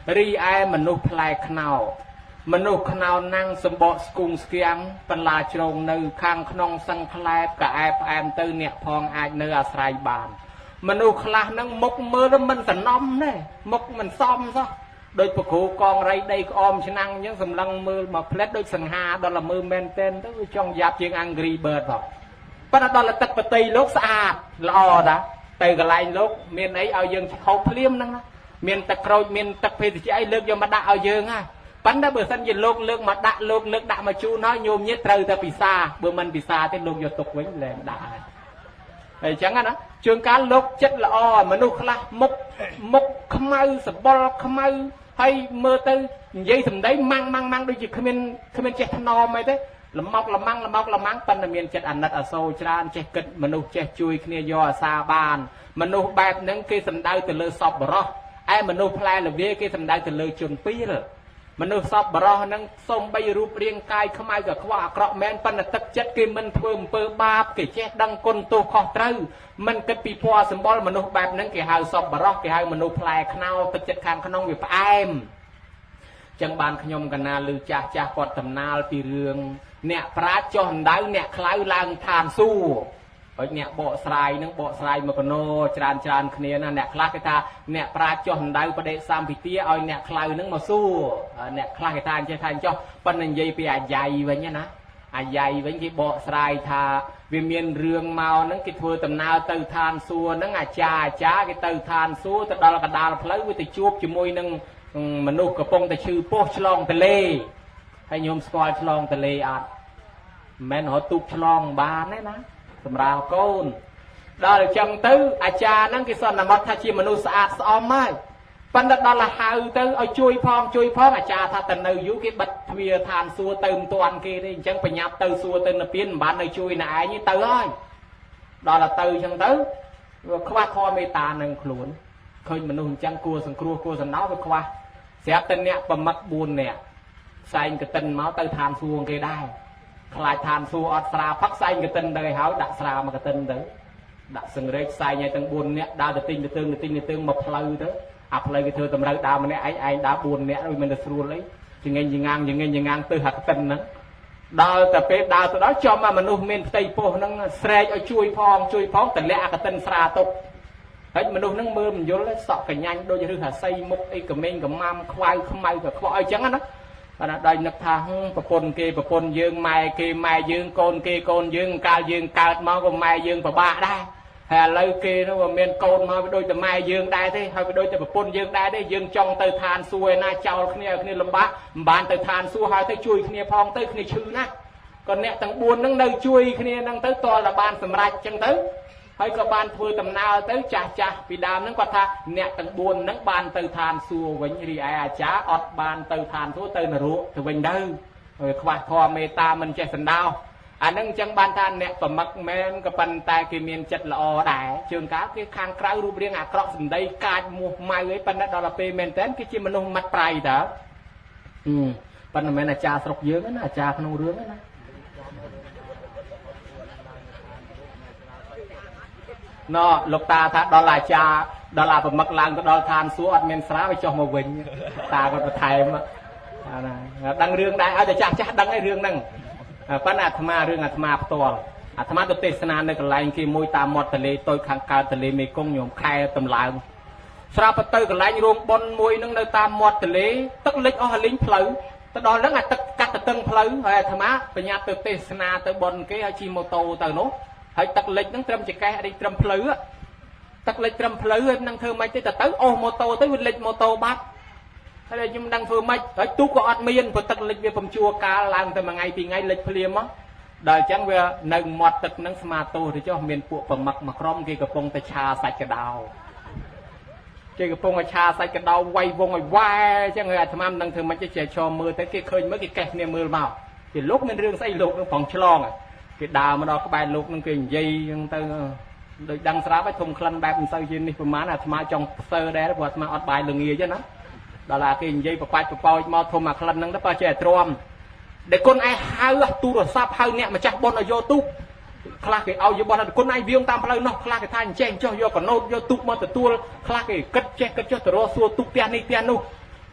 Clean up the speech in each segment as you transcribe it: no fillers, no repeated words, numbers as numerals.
ri ai manu plai khao manu khao năng sầm bọ cung skiang pan la trông nơi khang khong sang khai cả ai em tư nẹt phong ai nơi asrai bàn manu khla năng mốc mơ đó mình phải nom đấy mốc mình xóm sao đôi bậc cụ con ray đây om chân năng những sầm lăng mơ mà plét đôi sừng hà đó là mơ maintain tới trong giáp chiếng angry bird rồi bắt đó là tất bật tây lốp sạch lò đã từ cái line lốp miền ấy ao dương hộp liêm năng miền tật rồi miền tật phê thì chỉ ấy lướt vô mà đã ao dương ha bắn đã bữa sân gì lốp lướt mà đã lốp lướt đã mà chú nói nhôm nhất trời ta bị xa bữa mình bị xa thì lốp vô tục với lên đã vậy chẳng á trường cá lốp chất là o mà nụ là mốc khmau sập bol khmau hay mơ tư dây thầm đấy mang đôi chỉ khmen chết no mày thế làm mọc làm măng tân là miền chết ăn nát ở sâu tràn chết kịch mà nụ chết chui kia do xa bàn mà nụ bẹp những cái thầm đau từ lơ sọp bờ ai mà nụ play là vì cái thầm đau từ lơ trường pi rồi mà nụ sọp bờ nâng sông bay rụp riêng cai không ai cả khoa cọ men tân là tất chất cái mình thơm pơ ba cái chết đăng côn tô khó trâu mình cái pi po sầm bol mà nụ bẹp những cái hào sọp bờ cái hào mà nụ play khao tất chất khang khăn ông việc em chẳng bàn nhomกันนาลือจ้าจ้าปอดตำนาปีเรืองเนี่ยพระจอนได้เนี่ยคล้ายลางทานสู้ไอ้เนี่ยบ่อสายนั่งบ่อสายมากโนจานคเนียนะเนี่ยคล้ายกันตาเนี่ยพระจอนได้ประเดี๋ยวสามพิธีเอาเนี่ยคล้ายนั่งมาสู้เนี่ยคล้ายกันตาจะทานจ้าปันนันยัยไปอาใหญ่ไว้เนี่ยนะอาใหญ่ไว้ที่บ่อสายทาวิเมียนเรืองเมานั่งกิจเวอตำนาตือทานสู้นั่งอาจ้ากิตือทานสู้แต่ดอลกระดาลพลายวิติจูบจมูกนั่งมนุษย์กระปงแต่ชื่อโป๊ฉลองทะเลให้โยมสกอลฉลองทะเลอ่ะแม่นหัวตุกฉลองบานนี่นะสำราญโกนดอลจังตื้ออาจารย์นั่งกิสอนนมัตถ้าชีมนุษย์สะอาดสะอมไหมปันดอลละหาวตื้อเอาช่วยพ้องอาจารย์ถ้าแต่เนยยุกิบัดเวียทานซัวเติมตัวอันกีนี่จังไปยับตื้อซัวเติมนเปียนบ้านเนยช่วยนายนี่ตื้อเลยดอลละตื้อจังตื้อขวาคอเมตาหนึ่งขลุ่นเคยมนุษย์จังกลัวสังสันน้าไปขวาเสียตันเนี่ยประมัดบุญเนี่ยใส่กระตันเมาเตยทานซัวเกได้คลายทานซัวอัดสราพักใส่กระตันเลยเขาดักสรามากระตันเด้อดักสังเรศใส่ในตังบุญเนี่ยดาวจะติงมาพลายเด้ออัพเลยก็เธอตำราดาวมันเนี่ยไอ้ดาวบุญเนี่ยมันจะสู้เลยยังไงยังงางตือหักตันนั้นดาวแต่เป็นดาวตัวนั้นจอมมนุษย์เมนไตโปนั่งเสยเอาช่วยพ้องแต่เละกระตันสราตกไอ้มนุษย์นั่งมือมันโยนแล้วสอบกันยันโดยจะถือหาไซมุกไอ้กับเมงกับมามควายขมายกับควายจังนะได้นักทางประปนเกประปนยืงไม้เกไม้ยืงโกนยืงกายืงกาดมากับไม้ยืงประบะได้แต่เลยเกนะว่าเมนโกนมาไปโดยแต่ไม้ยืงได้ที่ให้ไปโดยแต่ประปนยืงได้ยืงจองเตยทานซวยนาเจ้าเนี่ยลำบากบานเตยทานสู้หายเตยช่วยเนี่ยพองเตยเนี่ยชื่อนะก่อนเนี่ยตั้งบุญนั่งเนยช่วยเนี่ยนั่งเตยตัวละบานสำรัจจังเตยให้กับบานพูดตำนาเต้จ่าปีดามนั่งก็ท่าเนี่ยตั้งบุญนั่งบานเตยทานสัววันรีไออาจ้าอดบานเตยทานทั่วเตยนรุถึงวันเดิมขวาทอเมตามันใจสันดาวอันนั่งจังบานทานเนี่ยประมักแม่นกับปันตายกิเมียนจัดละอได้เชิงก้าวที่ข้างคราวรูปเรียงอักรอกสันได้กาดมัวไม่ไว้ปันนัดดอลเปเมนเทนกิจิมนุษย์มัดปลายเด้อปันแม่นอาจารย์สกเยอะนะอาจารย์ขนมเรื่องนะนอลูกตาถ้าดอลลาร์จาดอลลาร์ประมักลังก็ดอลทานซัวอัดเมนสระไปจ่อมาวิ่งตาก็ไปไทยมาดังเรื่องได้เอาแต่จ้าดังไอ้เรื่องนั่งปั้นอาตมาเรื่องอาตมาตัวอาตมาตัวเตสนาในกลายกี่มวยตามมอดทะเลตัวขังกาทะเลเมกงโยมใครตำลางสระปะเตยกลายรวมบนมวยนั่งในตามมอดทะเลตักเล็กอ๋อลิงเพลย์ตดอนแล้วไงตักกัดตึงเพลย์อาตมาปัญญาตัวเตสนาตัวบนกี่อาชีโมโตตัวโน้ให้ตักเล็กนั่งเตรียมจะแก่ได้เตรียมเพลย์ตักเล็กเตรียมเพลย์นั่งเธอไม่ได้แต่เต๋อโอโมโตเต๋อเล็กโมโตบัดถ้าได้ยิ่งดังเธอไม่ให้ตุ๊กก็อัดเมียนพอตักเล็กเวียผมชัวกาลังแต่มาไงปีไงเล็กเพลียมั้งได้จังเวียหนึ่งหมดตักนั่งสมาโตที่เจ้าเมียนปวกประมักมาครอมกี่กระปงแต่ชาใส่กระดาวกี่กระปงชาใส่กระดาวไววงไววายจังเลยอาตมาดังเธอมันจะเฉยชอมือแต่กี่เคยเมื่อกี่แกเนี่ยมือเมากี่ลูกเป็นเรื่องไส้ลูกของฉลองcái đào mà đó các bài lục nâng kềnh dây được đăng sá với thùng khăn bạc sao trên đi mà là mà trong sơ đá đó mà ọt bài lường nghề chứ nó đó là kềnh dây và quay mà thùng mà khăn nâng đó bao trẻ tròn để con ai hai tu rồi sắp hai nhẹ mà chắc bọn là do tu khla cái ao vô bọn là con ai viếng tam plei nó khla cái thanh chen cho vô còn nô vô tu mà từ tu khla cái cất che cất cho từ xua tu piano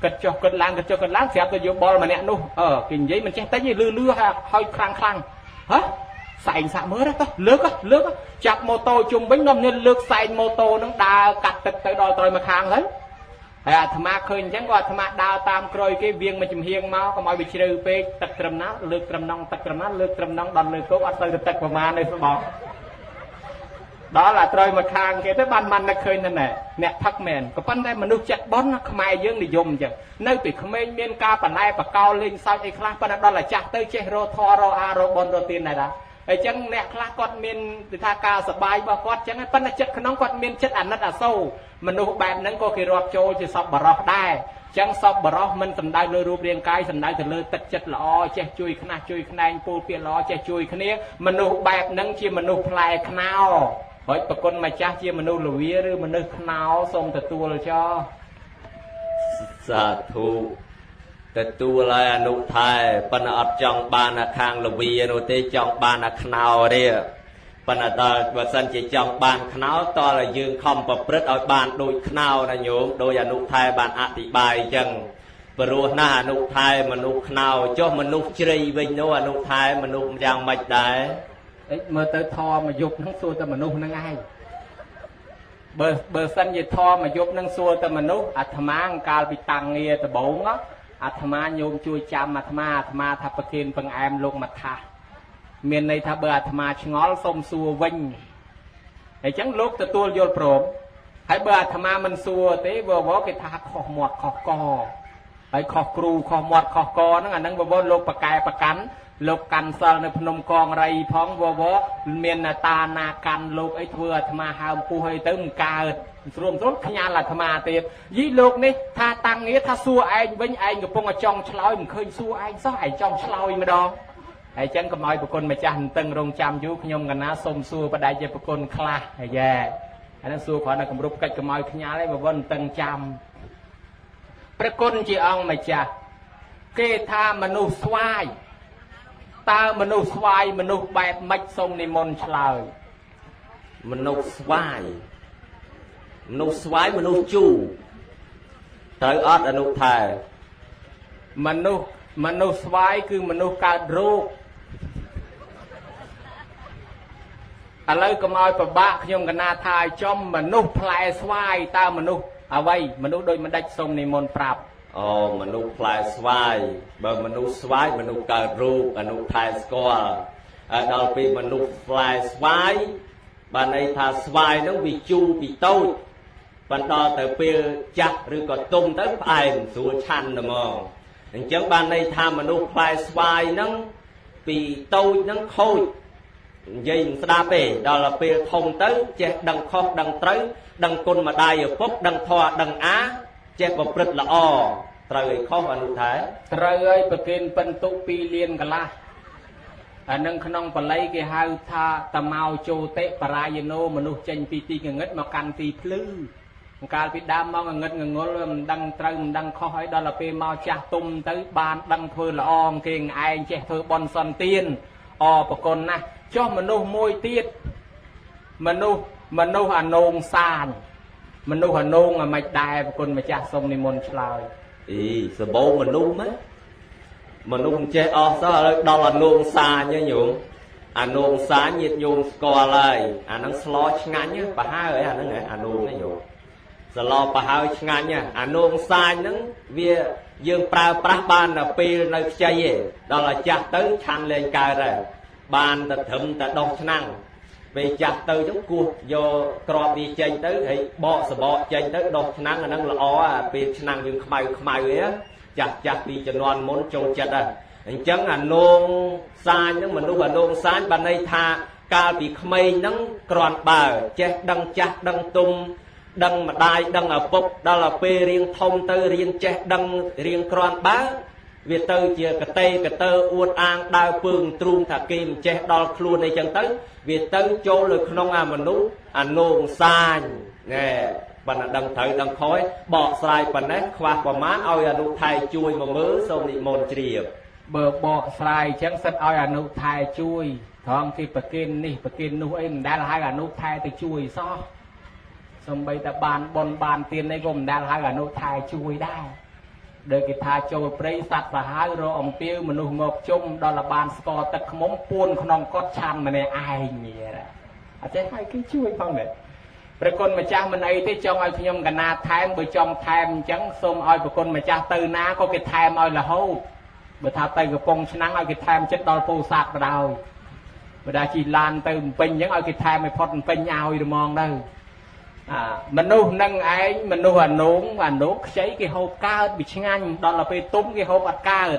កិតចុះកិតឡើងស្រាប់ទៅយកបលម្នាក់នោះគេនិយាយមិនចេះតែនិយាយលឺហើយខ្លាំងហ៎សែងសាក់មើលទៅលើកចាប់ម៉ូតូជុំវិញនាំគ្នាលើកសែងម៉ូតូនឹងដើរកាត់ទឹកទៅដល់ត្រើយមកខាងទៅហើយអាត្មាឃើញអញ្ចឹងក៏អាត្មាដើរតាមក្រោយគេវៀងមកចំហៀងមកកុំឲ្យវាជ្រៅពេកទឹកត្រឹមណាលើកត្រឹមណងទឹកត្រឹមណាលើកត្រឹមណងដល់លើគោកអត់ទៅទឹកប្រមាណទេស្បោះដល់អាត្រើយមកខាងគេទៅបានមិននឹកឃើញទៅណែអ្នកផឹកមែនក៏ប៉ុន្តែមនុស្សចិត្តបន់ខ្មែរយើងនិយមអញ្ចឹងនៅពីក្មេងមានការបន្លែបកោលេងសើចអីខ្លះប៉ុន្តែដល់តែចាស់ទៅចេះរកធររកអារកបនរកទានដែរអញ្ចឹងអ្នកខ្លះគាត់មានគឺថាការសបាយរបស់គាត់អញ្ចឹងប៉ុន្តែចិត្តក្នុងគាត់មានចិត្តអាណិតអាសូរមនុស្សបែបហ្នឹងក៏គេរាប់ចូលជាសពបរោះដែរអញ្ចឹងសពបរោះមិនសំដៅលើរូបរាងកាយសំដៅទៅលើទឹកចិត្តល្អចេះជួយខ្នះជួយខ្នែងពូលពាក្យល្អចេះជួយគ្នាមនុស្សបែបហ្នឹងជាមនុស្សផ្លែខ្នោហើយប្រគុណម្ចាស់ជាមនុស្សលវាឬមនុស្សខ្នោសូមទទួលចោសាធុទទួលហើយអនុថែប៉ុន្តែអត់ចង់បានខាងលវានោះទេចង់បានខ្នោទេប៉ុន្តែដល់បើសិនជាចង់បានខ្នោតើយើងខំប្រព្រឹត្តឲ្យបានដូចខ្នោណាញោមដោយអនុថែបានអធិប្បាយអញ្ចឹងព្រោះណាស់អនុថែមនុស្សខ្នោចុះមនុស្សជ្រៃវិញនោះអនុថែមនុស្សយ៉ាងម៉េចដែរមើលទៅធម៌មកយប់ហ្នឹងសួរតែមនុស្សហ្នឹងឯងបើសិនជាធម៌មកយប់ហ្នឹងសួរតែមនុស្សអាត្មាកាលពីតាំងងារដំបូងអាត្មាញោមជួយចាំអាត្មាថាប្រគិនបង្អែមលោកមថាមានន័យថាបើអាត្មាឆ្ងល់សូមសួរវិញអញ្ចឹងលោកទទួលយល់ព្រមហើយបើអាត្មាមិនសួរទេវគេថាខុសមាត់ខុសកហើយខុសគ្រូខុសមាត់ខុសកហ្នឹងអាហ្នឹងលោកប្រកែប្រកាន់លោកកាន់សិលនៅភ្នំកងរៃផងមានតាណាកាន់លោកអីធ្វើអាត្មាហើមពុះអីទៅមិនកើតស្រួមខ្ញាល់អាត្មាទៀតយីលោកនេះថាតាំងងារថាសួរឯងវិញឯងកំពុងតែចង់ឆ្លើយមិនឃើញសួរឯងសោះឯងចង់ឆ្លើយម្ដងហើយចឹងកុំឲ្យប្រគុណម្ចាស់តឹងរងចាំយូរខ្ញុំកណាសុំសួរបដិជាប្រគុណខ្លះហើយយ៉ាអាហ្នឹងសួរគ្រាន់តែគម្រប់កិច្ចកុំឲ្យខ្ញាល់ឯងបើមិនតឹងចាំប្រគុណជាអង្គម្ចាស់គេថាមនុស្សស្វាយតើមនុស្សស្វាយមនុស្សបែបម៉េចសូមនិមន្តឆ្លើយមនុស្សស្វាយមនុស្សជូរត្រូវអត់អនុថែមនុស្សស្វាយគឺមនុស្សកើតរោគឥឡូវកុំឲ្យប្របាក់ខ្ញុំកណាថាឲ្យចំមនុស្សផ្លែស្វាយតើមនុស្សអ្វីមនុស្សដូចម្ដេចសូមនិមន្តប្រាប់អូមនុស្សផ្លែស្វាយបើមនុស្សស្វាយមនុស្សកើតរោគអនុថែស្គាល់ហើយដល់ពេលមនុស្សផ្លែស្វាយបានន័យថាស្វាយហ្នឹងវាជូរពីតូចបន្តដល់ទៅពេលចាស់ឬក៏ទុំទៅផ្អែមស្រួលឆាន់តែហ្មងអញ្ចឹងបានន័យថាមនុស្សផ្លែស្វាយហ្នឹងពីតូចហ្នឹងខូចនិយាយមិនស្ដាប់ទេដល់ពេលធំទៅចេះដឹងខុសដឹងត្រូវដឹងគុណម្ដាយឪពុកដឹងធម៌ដឹងអាចេះប្រព្រឹត្តល្អត្រូវឲ្យខុសអនុថែត្រូវឲ្យប្រគិនពិន្ទុ2លានកន្លះអានឹងក្នុងបល័យគេហៅថាតមោជោតិបរាយណូមនុស្សចេញពីទីងងឹតមកកាន់ទីភ្លឺកាលពីដើមមកងងឹតងងល់មិនដឹងត្រូវមិនដឹងខុសហើយដល់ពេលមកចាស់ទុំទៅបានដឹងធ្វើល្អគេឯងចេះធ្វើបន់សន្តានប្រគុណណាស់ចុះមនុស្សមួយទៀតមនុស្សអានងសានមនុស្សអានងអាមិនដែរប្រគុណម្ចាស់សូមនិមន្តឆ្លើយសបោមនុស្សហ្នឹងមនុស្សចេះអស់សោះឥឡូវដល់អានងសាញញោមអានងសាញញាតិញោមស្គាល់ហើយអាហ្នឹងស្លោឆ្ងាញ់ប្រហើអាហ្នឹងអានងហ្នឹងញោមស្លោប្រហើឆ្ងាញ់អានងសាញហ្នឹងវាយើងប្រើប្រាស់បានតែពេលនៅខ្ចីឯងដល់អាចាស់ទៅឆាន់លេងកើតហើយបានតែត្រឹមតែដោះឆ្នាំងពេលចាស់ទៅចឹងគោះយកក្របវាចេញទៅហើយបកសបកចេញទៅដោះឆ្នាំងអាហ្នឹងល្អពេលឆ្នាំងយើងខ្មៅអីចាស់ពីជំនាន់មុនចូលចិត្តហើយអញ្ចឹងអានងសាញហ្នឹងមនុស្សអានងសាញបានន័យថាកាលពីក្មេងហ្នឹងក្រាន់បើចេះដឹងចាស់ដឹងទុំដឹងម្ដាយដឹងឪពុកដល់ទៅពេលរៀងធំទៅរៀនចេះដឹងរៀងក្រាន់បើវាទៅជាកតេកតើអួតអាងដើរពើងទ្រូងថាគេមិនចេះដល់ខ្លួនអីចឹងទៅវាទៅចូលនៅក្នុងអាមនុស្សអានងសាញណែប៉ុន្តែដឹងត្រូវដឹងខ້ອຍបកស្រាយប៉ុណ្ណេះខ្វះប្រមាណឲ្យអនុថែជួយមកមើលសូមនិមន្តជ្រាបបើបកស្រាយអញ្ចឹងសិតឲ្យអនុថែជួយត្រង់គេប្រគិននេះប្រគិននោះអីមិនដែលហៅអនុថែទៅជួយសោះសំបីតែបានបនបានទៀនអីក៏មិនដែលហៅអនុថែជួយដែរ đời cái tha châu prey sạt và hai rồi ông piêu mà nuôi ngọc chung đó là bàn score tật mống buôn không có chăn mà này ai nhỉ à thế hai cái chui phong đấy bởi con mà cha mình ấy thế trong ai nhom cả na tham bởi trong tham trắng xôm ai của con mà cha từ ná có cái tham ai là hô bởi thà tay của phong nắng ai cái tham chết đo phô sạt vào đầu bởi đã chỉ lan từ pin những ai cái tham mới phật pin nhau được mong đâu mình nuôi nâng ấy mình nuôi và nốt cháy cái hộp cao bị nhanh đó là về túm cái hộp cao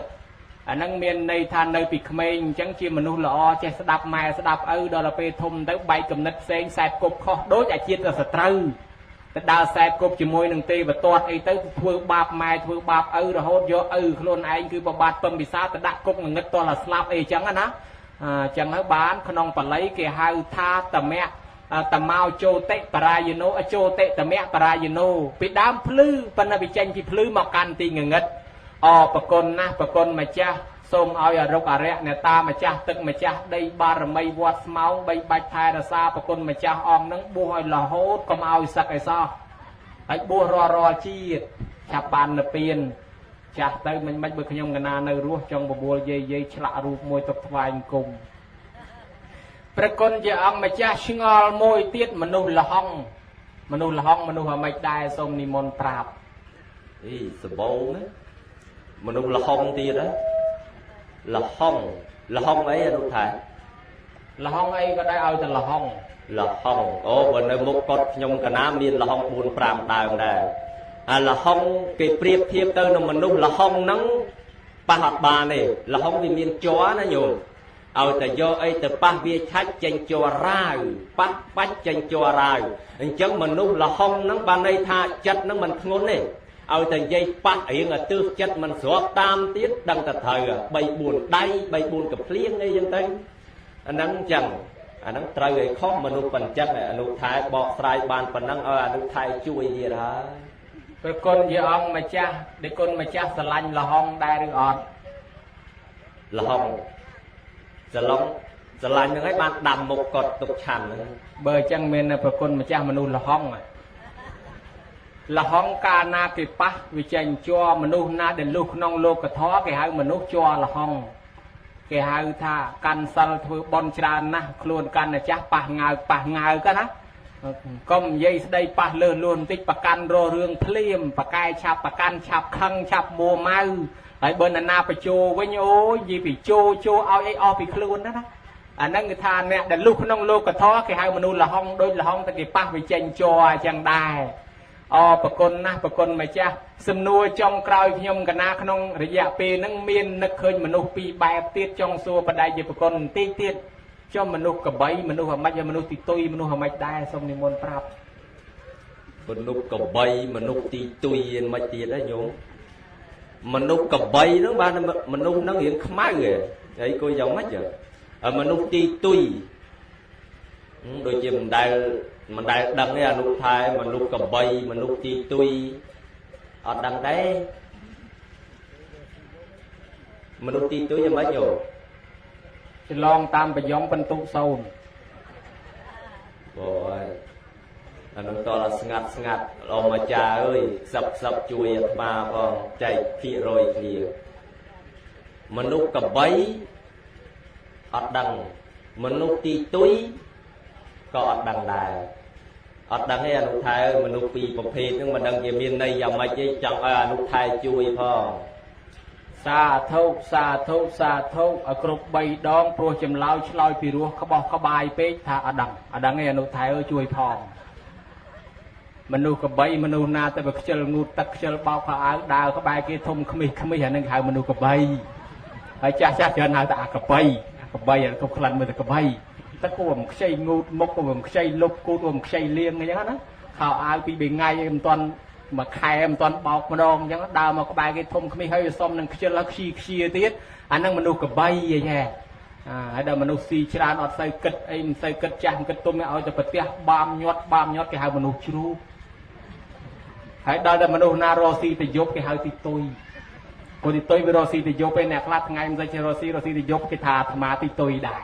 nâng miền này than nơi bị khmênh chẳng chi mình nuôi lọ che sẽ đạp mai sẽ đạp đó là về thùng tới bay cầm nứt sen sạch cục khó đối giải chiết là sẽ trừ đào sạch cục chỉ môi nâng tì và toát ấy tới thưa bạp mai thưa bạp rồi hốt vô luôn anh cứ bà bát bầm bị sao ta đặt cục ngất to là slap ấy chẳng á chẳng ở bán không phải lấy cái hai tha tầm mẹ tầm mau châu tệ parayino châu tệ tầm mẹ parayino bị đám phứ phần là bị tranh chỉ phứ mọc can tì ngất bà con mà cha xôm ao ở rốc rẽ nè ta mà cha tức mà cha đây ba rồi mây vót máu bay bạch thai là xa bà con mà cha ong nắng bua là hốt còn ao sặc hay sao ấy bua ro chi chạp bàn là tiền cha tới mình bạch bực nhung ngân nơi ruột trong bộ bùa dây chạ ruột môi tập vài cùng bà con giờ ông mà cha ngol môi tiết mà nuôi là hong mà nuôi là mạch đai xôm ni môn trạp ý sờ bông đấy mà nung là hông tiệt đó là hông ấy anh thầy là hông ấy có đây ao là hông bên đây một con nhung cả nam miền là hông buồn pram đào này là hông cái priệp thiệp tới nó mà nung là hông nắng ba hạt bà này là hông vì miền chó nó nhiều ao tại do ấy từ ba việt khách tranh chó ra bắt tranh chó ra chẳng mà nung là hông nắng ban đây tha chất nó mình ngôn này ao thành dây bắt ấy là tư chất mình xóa tam tiết đăng thật thời bay buồn đay bay buồn cặp liêng ấy dân tây anh nắng chẳng anh nắng trời ấy khó mà nụ phần chất này nụ thái bọ trai bàn phần năng nụ thái chui gì đó cái con gì ông mà cha để con mà cha sờ lanh là hong đai được ọt là hong sờ lanh những cái bàn đầm một cột tục chằn bờ chân miền là con mà cha mà nụ là hong là hong ca na cái pa vì tranh cho mà nụ na để lúc nong lô cái thó cái hai mà nụ cho là hong cái hai tha can sal thôi bon tràn na luôn can là chắc pa ngài cái đó công dây đây pa lơ luôn tích pa can ro rương phlim pa cai chạp pa can chạp khăng chạp mùa mau ở bên là na pa chô với nhau gì bị chô ao ấy o bị luôn đó năng người ta nè để lúc nong lô cái thó cái hai mà nụ là hong đôi là hong cái pa vì tranh cho chẳng đài bà con mà cha xâm nuôi trong cõi nhom cả na không rỉa pê nâng miên nâng khơi mà nô pi bài tiết trong xua và đại gì bà con tiết cho mà nô cả bấy mà nô hàm mạch mà nô tì tôi mà nô hàm mạch đai xong thì môn prap mà nô cả bấy mà nô tì tôi mạch tiết đấy nhung mà nô cả bấy nó ba mà nô nó hiện khmai rồi đấy cô giàu mất rồi mà nô tì tôi đôi khi mình đại đăng cái nụ thái mà nụ cầm bay mà nụ ti tui ở đằng đấy mà nụ ti tui cho mấy nhiều long tam phải giống phân tụ sâu rồi nó to là ngặt lo mà cha ơi sập chui mà còn chạy phi rồi thì mà nụ cầm bay ở đằng mà nụ ti tui có ở đằng đài ở đằng ấy nụ thái mà nụ phi bọc phê nhưng mà đằng kia miền này vào mà chứ chẳng nụ thái chui phong xa thâu ở cột bay đón pro chầm lao chloi pi ruột có bài pê tha ở đằng ấy nụ thái ơi chui phong mình nụ cái bay mình nụ na tới bậc chân ngụt tắc chân bao khá áo đào có bài kia thông không hề nên hào mình nụ cái bay ở cha chân nào ta cái bay là không khăn mình cái bay tất cả một xây ngụt một một xây lục một xây liêng như thế đó khảo ai bị ngay em toàn mà khai em toàn bọc mà đòn như đào mà có bài cái thông không hơi xong nên chưa là khi tiết anh đang mình nụ cái bay vậy nha hay là mình nụ xì chán ở xây cất em xây cất chàng cất tôm mẹ cho bật bam nhót cái hai mình nụ chú hãy đây là mình nụ na rosi thì dốt cái hai thì tôi còn thì tôi với rosi thì dốt bên nè lát ngày em ra chơi rosi thì dốt cái thà mà thì tôi đại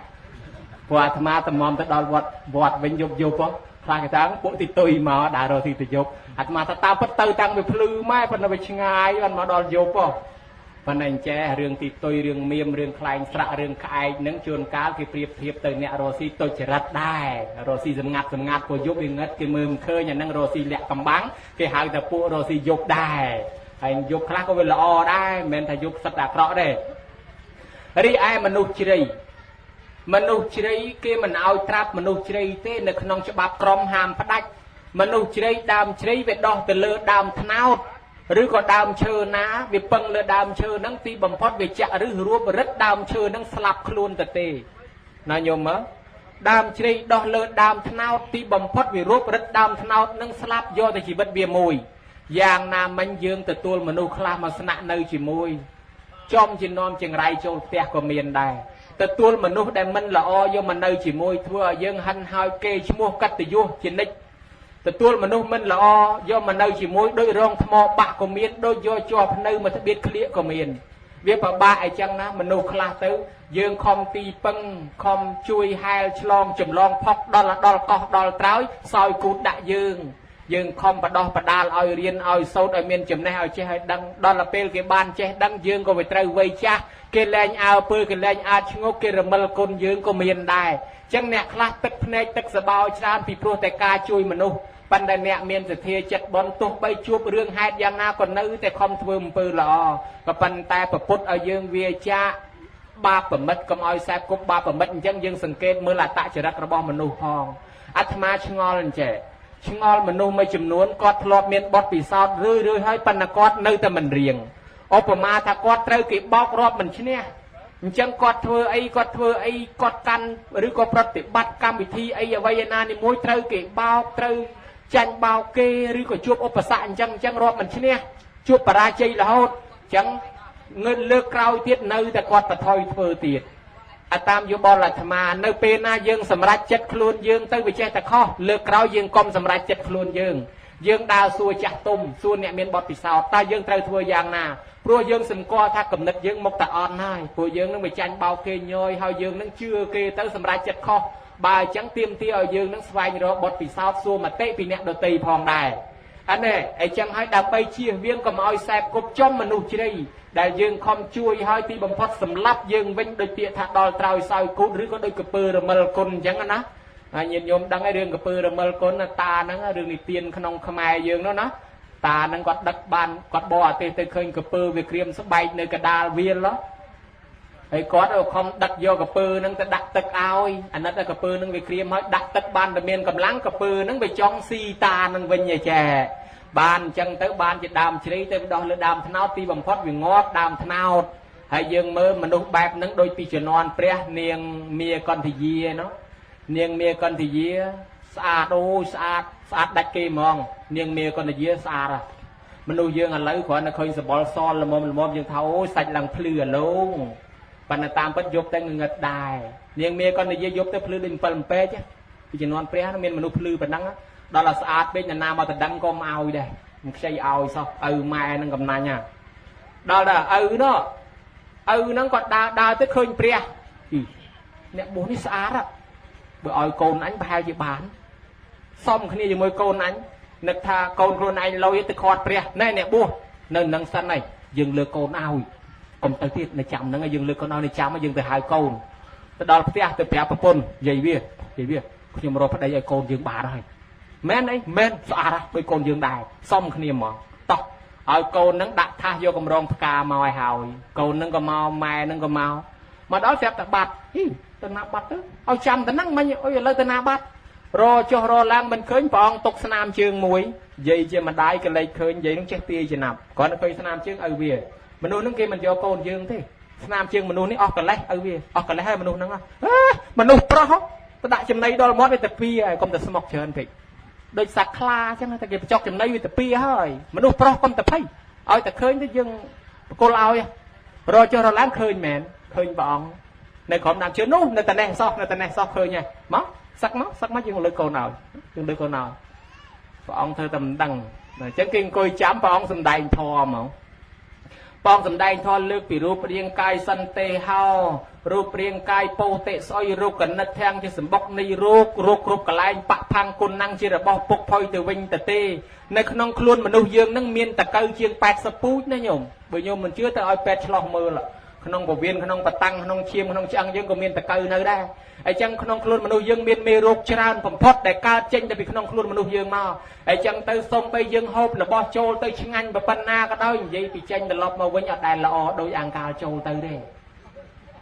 và tham gia tầm mòn tới đo vọt vinh dục á, khai cái tháng bộ thì tôi mà đã rồi thì dục អាត្មាថាតើពិតទៅតាំងពីភ្លឺម៉ែប៉ុន្តែវាឆ្ងាយអត់មកដល់យប់ហ៎ប៉ុន្តែអញ្ចេះរឿងទីតុយរឿងមៀមរឿងខ្លែងស្រាក់រឿងក្អែកហ្នឹងជួនកាលគេប្រៀបធៀបទៅអ្នករស់ស៊ីទុច្ចរិតដែររស់ស៊ីសម្ងាត់ព្រោះយប់វាងឹតគេមើលមិនឃើញអាហ្នឹងរស់ស៊ីលាក់កំបាំងគេហៅថាពួករស់ស៊ីយប់ដែរហើយយប់ខ្លះក៏វាល្អដែរមិនមែនថាយប់សិតតែអាក្រក់ទេរីឯមនុស្សជ្រៃគេមិនឲ្យត្រាប់មនុស្សជ្រៃទេនៅក្នុងច្បាប់ក្រមហាមផ្ដាច់មនុស្សជ្រៃដើមជ្រៃវាដោះទៅលើដើមត្នោតឬក៏ដើមឈើណាវាពឹងលើដើមឈើហ្នឹងទីបំផុតវាចាក់ឬរួបរិទ្ធដើមឈើហ្នឹងស្លាប់ខ្លួនទៅទេណាញោមមើលដើមជ្រៃដោះលើដើមត្នោតទីបំផុតវារួបរិទ្ធដើមត្នោតហ្នឹងស្លាប់យកទៅជីវិតវាមួយយ៉ាងណាមិញយើងទទួលមនុស្សខ្លះមកស្នាក់នៅជាមួយចំជានាំចង្រៃចូលផ្ទះក៏មានដែរទទួលមនុស្សដែលមិនល្អយកមកនៅជាមួយធ្វើឲ្យយើងហិនហោចគេឈ្មោះកតញ្ញុជានិច្ចទទួលមនុស្សមិនល្អយកមកនៅជាមួយដូចរងថ្មបាក់ក៏មានដូចយកជាប់នៅមកត្បៀតក្លៀកក៏មានវាពិបាកអីចឹងណាមនុស្សខ្លះទៅយើងខំទីពឹងខំជួយហែលឆ្លងចម្លងផុកដល់កោះដល់ត្រើយសោយគូតដាក់យើងខំបដោះបដាលឲ្យរៀនឲ្យសូត្រឲ្យមានចំណេះឲ្យចេះឲ្យដឹងដល់ពេលគេបានចេះដឹងយើងក៏វាត្រូវវ័យចាស់គេលែងអើពើគេលែងអាចឈ្ងោកគេរមិលគុណយើងក៏មានដែរចឹងអ្នកខ្លះទឹកភ្នែកទឹកសបោច្រើនពីព្រោះតែការជួយមនុស្សប៉ុន្តែអ្នកមានសទ្ធាចិត្តបន់ទោះបីជួបរឿងហេតុយ៉ាងណាក៏នៅតែខំធ្វើអំពើល្អក៏ប៉ុន្តែប្រពុតឲ្យយើងវាចាបាបប្រមិតកុំឲ្យសែបគប់បាបប្រមិតអញ្ចឹងយើងសង្កេតមើលអត្តចរិតរបស់មនុស្សផងអាត្មាឆ្ងល់អញ្ចេះឆ្ងល់មនុស្សមួយចំនួនគាត់ធ្លាប់មានបទពិសោធន៍រឿយហើយប៉ុន្តែគាត់នៅតែមិនរៀងឧបមាថាគាត់ត្រូវគេបោករាប់មិនឈ្នះអញ្ចឹងគាត់ធ្វើអីគាត់កាន់ឬក៏ប្រតិបត្តិកម្មវិធីអីអ្វីណានីមួយត្រូវគេបោកត្រូវចាញ់បោកគេឬក៏ជួបឧបសគ្គអញ្ចឹងរាប់មិនឈ្នះជួបបរាជ័យរហូតអញ្ចឹងងើបលើកក្រោយទៀតនៅតែគាត់បន្ថយធ្វើទៀតអាតាមយោបល់អាត្មានៅពេលណាយើងសម្រេចចិត្តខ្លួនយើងទៅវាចេះតែខុសលើកក្រោយយើងកុំសម្រេចចិត្តខ្លួនយើងដើរសួរចាស់ទុំសួរអ្នកមានបទពិសោធន៍តើយើងត្រូវធ្វើយ៉ាងណាព្រោះយើងសម្គាល់ថាគំនិតយើងមកតែអន់ហើយព្រោះយើងនឹងវាចាញ់បោកគេញយហើយយើងនឹងជឿគេទៅសម្រេចចិត្តខុសបើអញ្ចឹងទាមទារឲ្យយើងនឹងស្វែងរកបទពិសោធន៍សួរមតិពីអ្នកដទៃផងដែរអានេះអញ្ចឹងហើយដើម្បីជៀសវាងកុំឲ្យសែបគប់ចំមនុស្សជ្រៃដែលយើងខំជួយឲ្យទីបំផុតសម្លាប់យើងវិញដោយពាក្យថាដល់ត្រើយសោយគូតឬក៏ដោយកពើរមិលគុណអញ្ចឹងណាហើយញាតិញោមដឹងហើយរឿងកពើរមិលគុណតាហ្នឹងរឿងនិទានក្នុងខ្មែរយើងនោះណាតាហ្នឹងគាត់ដឹកបានគាត់បរអាទេសទៅឃើញកពើវាក្រៀមស្បែកនៅកដាលវាលហើយគាត់ខំដឹកយកកពើហ្នឹងទៅដាក់ទឹកឲ្យអាណិតកពើហ្នឹងវាក្រៀមហើយដាក់ទឹកបានតែមានកម្លាំងកពើហ្នឹងវាចង់ស៊ីតាហ្នឹងវិញឯចាបានអញ្ចឹងទៅបានជាដើមជ្រៃទៅដោះលើដើមត្នោតទីបំផុតវាងាប់ដើមត្នោតហើយយើងមើលមនុស្សបែបហ្នឹងដូចពីជំនាន់ព្រះនាងមាកន្ធិយានោះនាងមាកន្ធិយាស្អាតអូយស្អាតដាច់គេហ្មងនាងមាកន្ធិយាស្អាតមនុស្សយើងឥឡូវគ្រាន់តែឃើញសបល់សល្មមយើងថាអូយសាច់ឡើងភ្លឺអាឡូងប៉ុន្តែតាមពិតយប់តែងងឹតដែរនាងមាកន្ធិយាយប់ទៅភ្លឺដូច7ពេកពីជំនាន់ព្រះមានមនុស្សភ្លឺប៉ុណ្ណឹងដល់តែស្អាតពេកណាមកតដឹងក៏មកឲ្យដែរមិនខ្ចីឲ្យសោះឪម៉ែនឹងកំណាញ់ដល់តែឪនោះឪហ្នឹងគាត់ដើរទៅឃើញព្រះអ្នកបួសនេះស្អាតបើឲ្យកូនអញប្រហែលជាបានសុំគ្នាជាមួយកូនអញនឹកថាកូនខ្លួនឯងលុយទៅខាត់ព្រះណែអ្នកបួសនៅនឹងសិនហើយយើងលើកកូនឲ្យកុំទៅទៀតនៅចាំហ្នឹងយើងលើកកូនឲ្យនៅចាំយើងទៅហៅកូនទៅដល់ផ្ទះទៅប្រាប់ប្រពន្ធនិយាយវាខ្ញុំរកប្តីឲ្យកូនយើងបានហើយមែនអីមែនស្អាតដូចកូនយើងដែរសុំគ្នាហ្មងតោះឲ្យកូនហ្នឹងដាក់ថាសយកកម្រងផ្កាមកឲ្យហើយកូនហ្នឹងក៏មកម៉ែហ្នឹងក៏មកដល់ស្រាប់តែបាត់ទៅណាបាត់ទៅឲ្យចាំតែហ្នឹងមិញអុយឥឡូវទៅណាបាត់រចុះរឡើងមិនឃើញព្រះអង្គຕົកស្នាមជើងមួយនិយាយជាម្ដាយកលេចឃើញនិយាយនឹងចេះទាយចំណាប់គ្រាន់តែឃើញស្នាមជើងឲ្យវាមនុស្សហ្នឹងគេមិនយកកូនយើងទេស្នាមជើងមនុស្សនេះអស់កលេសឲ្យវាអស់កលេសហើយមនុស្សហ្នឹងមនុស្សប្រុសទៅដាក់ចំណីដល់មាត់វាទៅពីហើយកុំទៅស្មុកច្រើនពេកដូចសាក់ខ្លាអញ្ចឹងតែគេបញ្ចុកចំណីវាទៅពីហើយមនុស្សប្រុសកុំទៅភ័យឲ្យតែឃើញទៅយើងបកគលឲ្យរចុះរឡើងឃើញមែនឃើញព្រះអង្គនៅក្រុមដើមឈើនោះនៅតែនេះសោះឃើញហើយមកសឹកមកយើងលើកកូនឲ្យព្រះអង្គធ្វើតែមិនដឹងអញ្ចឹងគេអង្គុយចាំព្រះអង្គសំដែងធម៌ហ្មង បងសំដែងធម៌លើកពីរូបរាងកាយសន្តិហោរូបរាងកាយពោតិស្អុយរូបកណិតធាំងជាសម្បុកនៃរោគគ្រប់កន្លែងបៈផាំងគុណណាំងជារបស់ពុកផុយទៅវិញទៅទេនៅក្នុងខ្លួនមនុស្សយើងនឹងមានតកៅជាង80ពូជណាញោមបើញោមមិនជឿទៅឲ្យពេទ្យឆ្លោះមើលក្នុងពវៀនក្នុងបតាំងក្នុងឈាមក្នុងឆ្អឹងយើងក៏មានតកៅនៅដែរអញ្ចឹងក្នុងខ្លួនមនុស្សយើងមានមេរោគច្រើនបំផុតដែលកើតចេញទៅពីក្នុងខ្លួនមនុស្សយើងមកអញ្ចឹងទៅសូម្បីយើងហូបរបស់ចូលទៅឆ្ងាញ់ប៉ុណ្ណាក៏ដោយនិយាយពីចេញត្រឡប់មកវិញអត់ដែលល្អដោយអង្ការចូលទៅទេ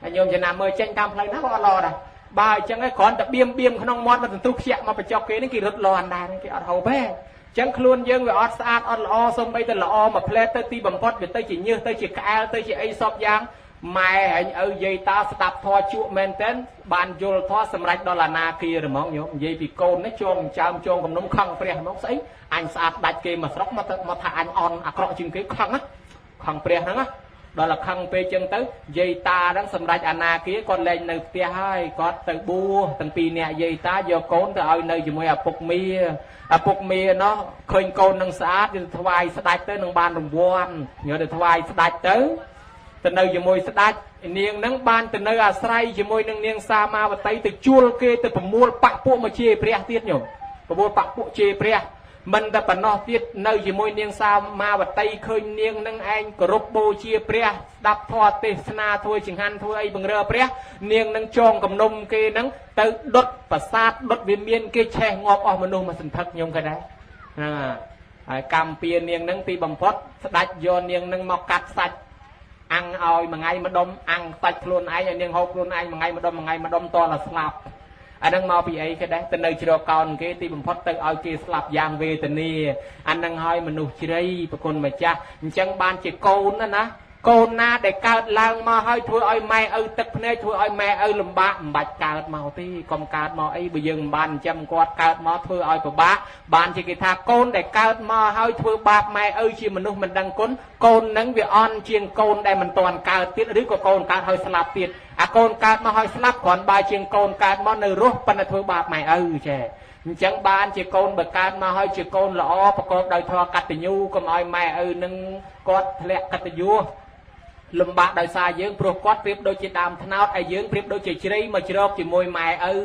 ហើយញោមចំណាំមើលចេញតាមផ្លូវណាក៏អត់ល្អដែរបើអញ្ចឹងឯងគ្រាន់តែបៀមក្នុងមាត់មកសន្ទុះខ្ជាក់មកបញ្ចុកគេនេះគេរត់លាន់ដែរគេអត់ហូបទេអញ្ចឹងខ្លួនយើងវាអត់ស្អាតអត់ល្អសូម្បីតែល្អមួយផ្លែទៅទីបំផុតវាទៅជាញើសទៅជាក្អែលទៅជាអីសពយ៉ាងម៉ែអញឪយាយតាស្ដាប់ធម៌ជក់មែនតើបានយល់ធម៌សម្រេចដល់អាណាគារហ្មងញោមនិយាយពីកូននេះជងចើមជងគំនុំខឹងព្រះហ្មងស្អីអញស្អាតដាច់គេមកស្រុកមកថាអញអន់អាក្រក់ជាងគេខឹងណាខឹងព្រះហ្នឹងណាដល់តែខឹងពេកចឹងទៅយាយតាហ្នឹងសម្រេចអាណាគារគាត់លែងនៅផ្ទះហើយគាត់ទៅបួសទាំងពីរនាក់យាយតាយកកូនទៅឲ្យនៅជាមួយឪពុកមានោះឃើញកូននឹងស្អាតទៅថ្វាយស្ដេចទៅនឹងបានរង្វាន់យកទៅថ្វាយស្ដេចទៅនៅជាមួយស្ដេចនាងនឹងបានទៅនៅអាស្រ័យជាមួយនឹងនាងសាមាវតីទៅជួលគេទៅប្រមូលបពពួកមកជេរព្រះទៀតញោមប្រមូលបពពួកជេរព្រះមិនតែប៉ុណ្ណោះទៀតនៅជាមួយនាងសាមាវតីឃើញនាងនឹងឯងគោរពបូជាព្រះស្ដាប់ធម៌ទេសនាធ្វើចង្ហាន់ធ្វើអីបង្រើព្រះនាងនឹងចងគំនុំគេនឹងទៅដុតប្រាសាទដុតវិមានគេឆេះងាប់អស់មនុស្សមកសន្ធឹកញោមក៏ដែរហើយកម្មពៀនាងនឹងទីបំផុតស្ដេចយកនាងនឹងមកកាត់សាច់អាំងឲ្យមួយថ្ងៃម្ដុំអាំងសាច់ខ្លួនឯងឲ្យនាងហូបខ្លួនឯងមួយថ្ងៃម្ដុំតតែស្លាប់អានឹងមកពីអីគេដែរទៅនៅជ្រកកោនគេទីបំផុតទៅឲ្យគេស្លាប់យ៉ាងវេទនាអានឹងឲ្យមនុស្សជ្រៃប្រគុណម្ចាស់អញ្ចឹងបានជាកូនណាកូនណាដែលកើតឡើងមកឲ្យធ្វើឲ្យម៉ែឪទឹកភ្នែកធ្វើឲ្យម៉ែឪលំបាកមិនបាច់កើតមកទេកុំកើតមកអីបើយើងមិនបានចិញ្ចឹមគាត់កើតមកធ្វើឲ្យពិបាកបានជាគេថាកូនដែលកើតមកឲ្យធ្វើបាបម៉ែឪជាមនុស្សមិនដឹងគុណកូននឹងវាអន់ជាងកូនដែលមិនទាន់កើតទៀតឬក៏កូនកើតឲ្យស្លាប់ទៀតអាកូនកើតមកឲ្យស្លាប់គ្រាន់បើជាងកូនកើតមកនៅរស់ប៉ុន្តែធ្វើបាបម៉ែឪចេះអញ្ចឹងបានជាកូនបើកើតមកឲ្យជាកូនល្អប្រកបដោយធម៌កតញ្ញូកុំឲ្យម៉ែឪនឹងគាត់ធ្លាក់កតញ្ញូលំបាកដោយសារយើងព្រោះគាត់ប្រៀបដូចជាដើមត្នោតហើយយើងប្រៀបដូចជាជ្រៃមកជ្រកជាមួយម៉ែឪ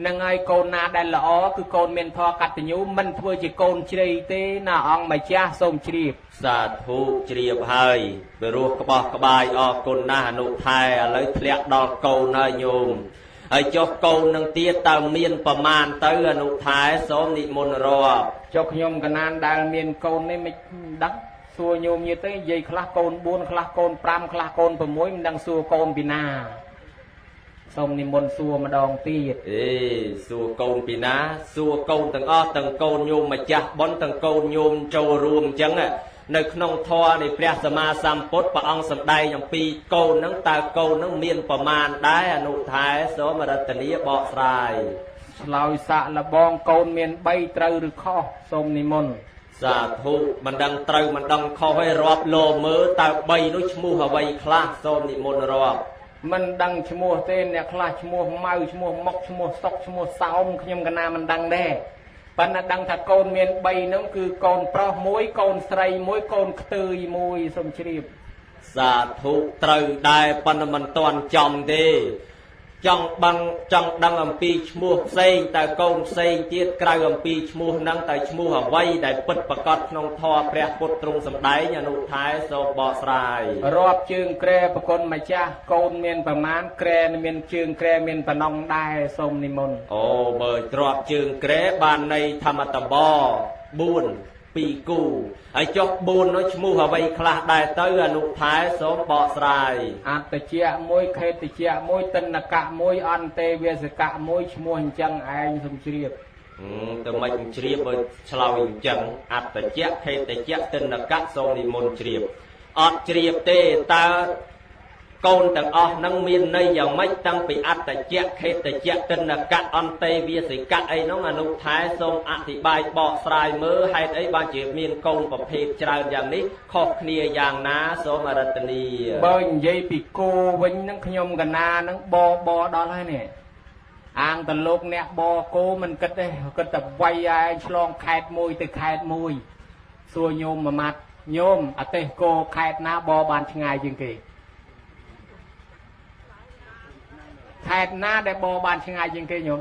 នឹងហើយកូនណាដែលល្អគឺកូនមានធម៌កតញ្ញូមិនធ្វើជាកូនជ្រៃទេណាអង្គម្ចាស់សូមជ្រាបសាធុជ្រាបហើយពីរស់ក្បោះក្បាយអរគុណណាស់អនុថែឥឡូវធ្លាក់ដល់កូនហើយញោមហើយចុះកូននឹងទៀតតើមានប្រមាណទៅអនុថែសូមនិមន្តរាប់ចុះខ្ញុំកណានដែលមានកូននេះមិនដឹងសួរញោមញាតិទៅនិយាយខ្លះកូន4ខ្លះកូន5ខ្លះកូន6មិនដឹងសួរកូនពីណាសូមនិមន្តសួរម្ដងទៀតសួរកូនពីណាសួរកូនទាំងអស់ទាំងកូនញោមម្ចាស់ប៉ុនទាំងកូនញោមចូលរួមអញ្ចឹងនៅក្នុងធម៌នៃព្រះសម្មាសម្ពុទ្ធព្រះអង្គសម្ដែងអំពីកូនហ្នឹងតើកូនហ្នឹងមានប្រមាណដែរអនុថែសូមរតនាបកស្រាយឆ្លើយសាក់លបងកូនមាន3ត្រូវឬខុសសូមនិមន្តសាធុមិនដឹងត្រូវមិនដឹងខុសឲ្យរាប់លោមើលតើ3នោះឈ្មោះអ្វីខ្លះសូមនិមន្តរាប់មិនដឹងឈ្មោះទេអ្នកខ្លះឈ្មោះម៉ៅឈ្មោះមុកឈ្មោះសុកឈ្មោះសោមខ្ញុំកណាមិនដឹងដែរប៉ុន្តែដឹងថាកូនមាន3នោះគឺកូនប្រុស1កូនស្រី1កូនខ្ទើយ1សូមជ្រាបសាធុត្រូវដែរប៉ុន្តែមិនទាន់ចំទេចង់ដឹងអំពីឈ្មោះផ្សេងតើកូនផ្សេងទៀតក្រៅអំពីឈ្មោះហ្នឹងតើឈ្មោះអ្វីដែលពិតប្រាកដក្នុងធម៌ព្រះពុទ្ធទ្រង់សម្ដែងអនុថែសូមបកស្រាយរាប់ជើងក្រែប្រគុណម្ចាស់កូនមានប្រមាណក្រែមានជើងក្រែមានបំណងដែរសូមនិមន្តអូបើរាប់ជើងក្រែបានន័យធម្មតប4 2គូហើយចុះ4នោះឈ្មោះអ្វីខ្លះដែរទៅអនុថែសូមបកស្រាយអត្តជៈ1ខេតជៈ1តិនកៈ1អន្តេវាសកៈ1ឈ្មោះអញ្ចឹងឯងសូមជ្រាបទៅមិនជ្រាបបើឆ្លោយអញ្ចឹងអត្តជៈខេតជៈតិនកៈសូមនិមន្តជ្រាបអត់ជ្រាបទេតើកូនទាំងអស់នឹងមានន័យយ៉ាងម៉េចតាំងពីអត្តជៈខេតជៈតិនកៈអន្តេវាសិកៈអីនោះអនុថែសូមអធិប្បាយបកស្រាយមើលហេតុអីបានជាមានកូនប្រភេទច្រើនយ៉ាងនេះខុសគ្នាយ៉ាងណាសូមរតនីបើនិយាយពីគោវិញនឹងខ្ញុំកណានឹងបដល់ហើយនេះអាងតលោកអ្នកបគោមិនគិតទេគិតតែវាយឯងឆ្លងខេត្តមួយទៅខេត្តមួយសួរញោមមួយម៉ាត់ โยมอเตโกแคดนาบอบานชงายยิงเกแคดนาได้บอบานชงายยิงเกโยม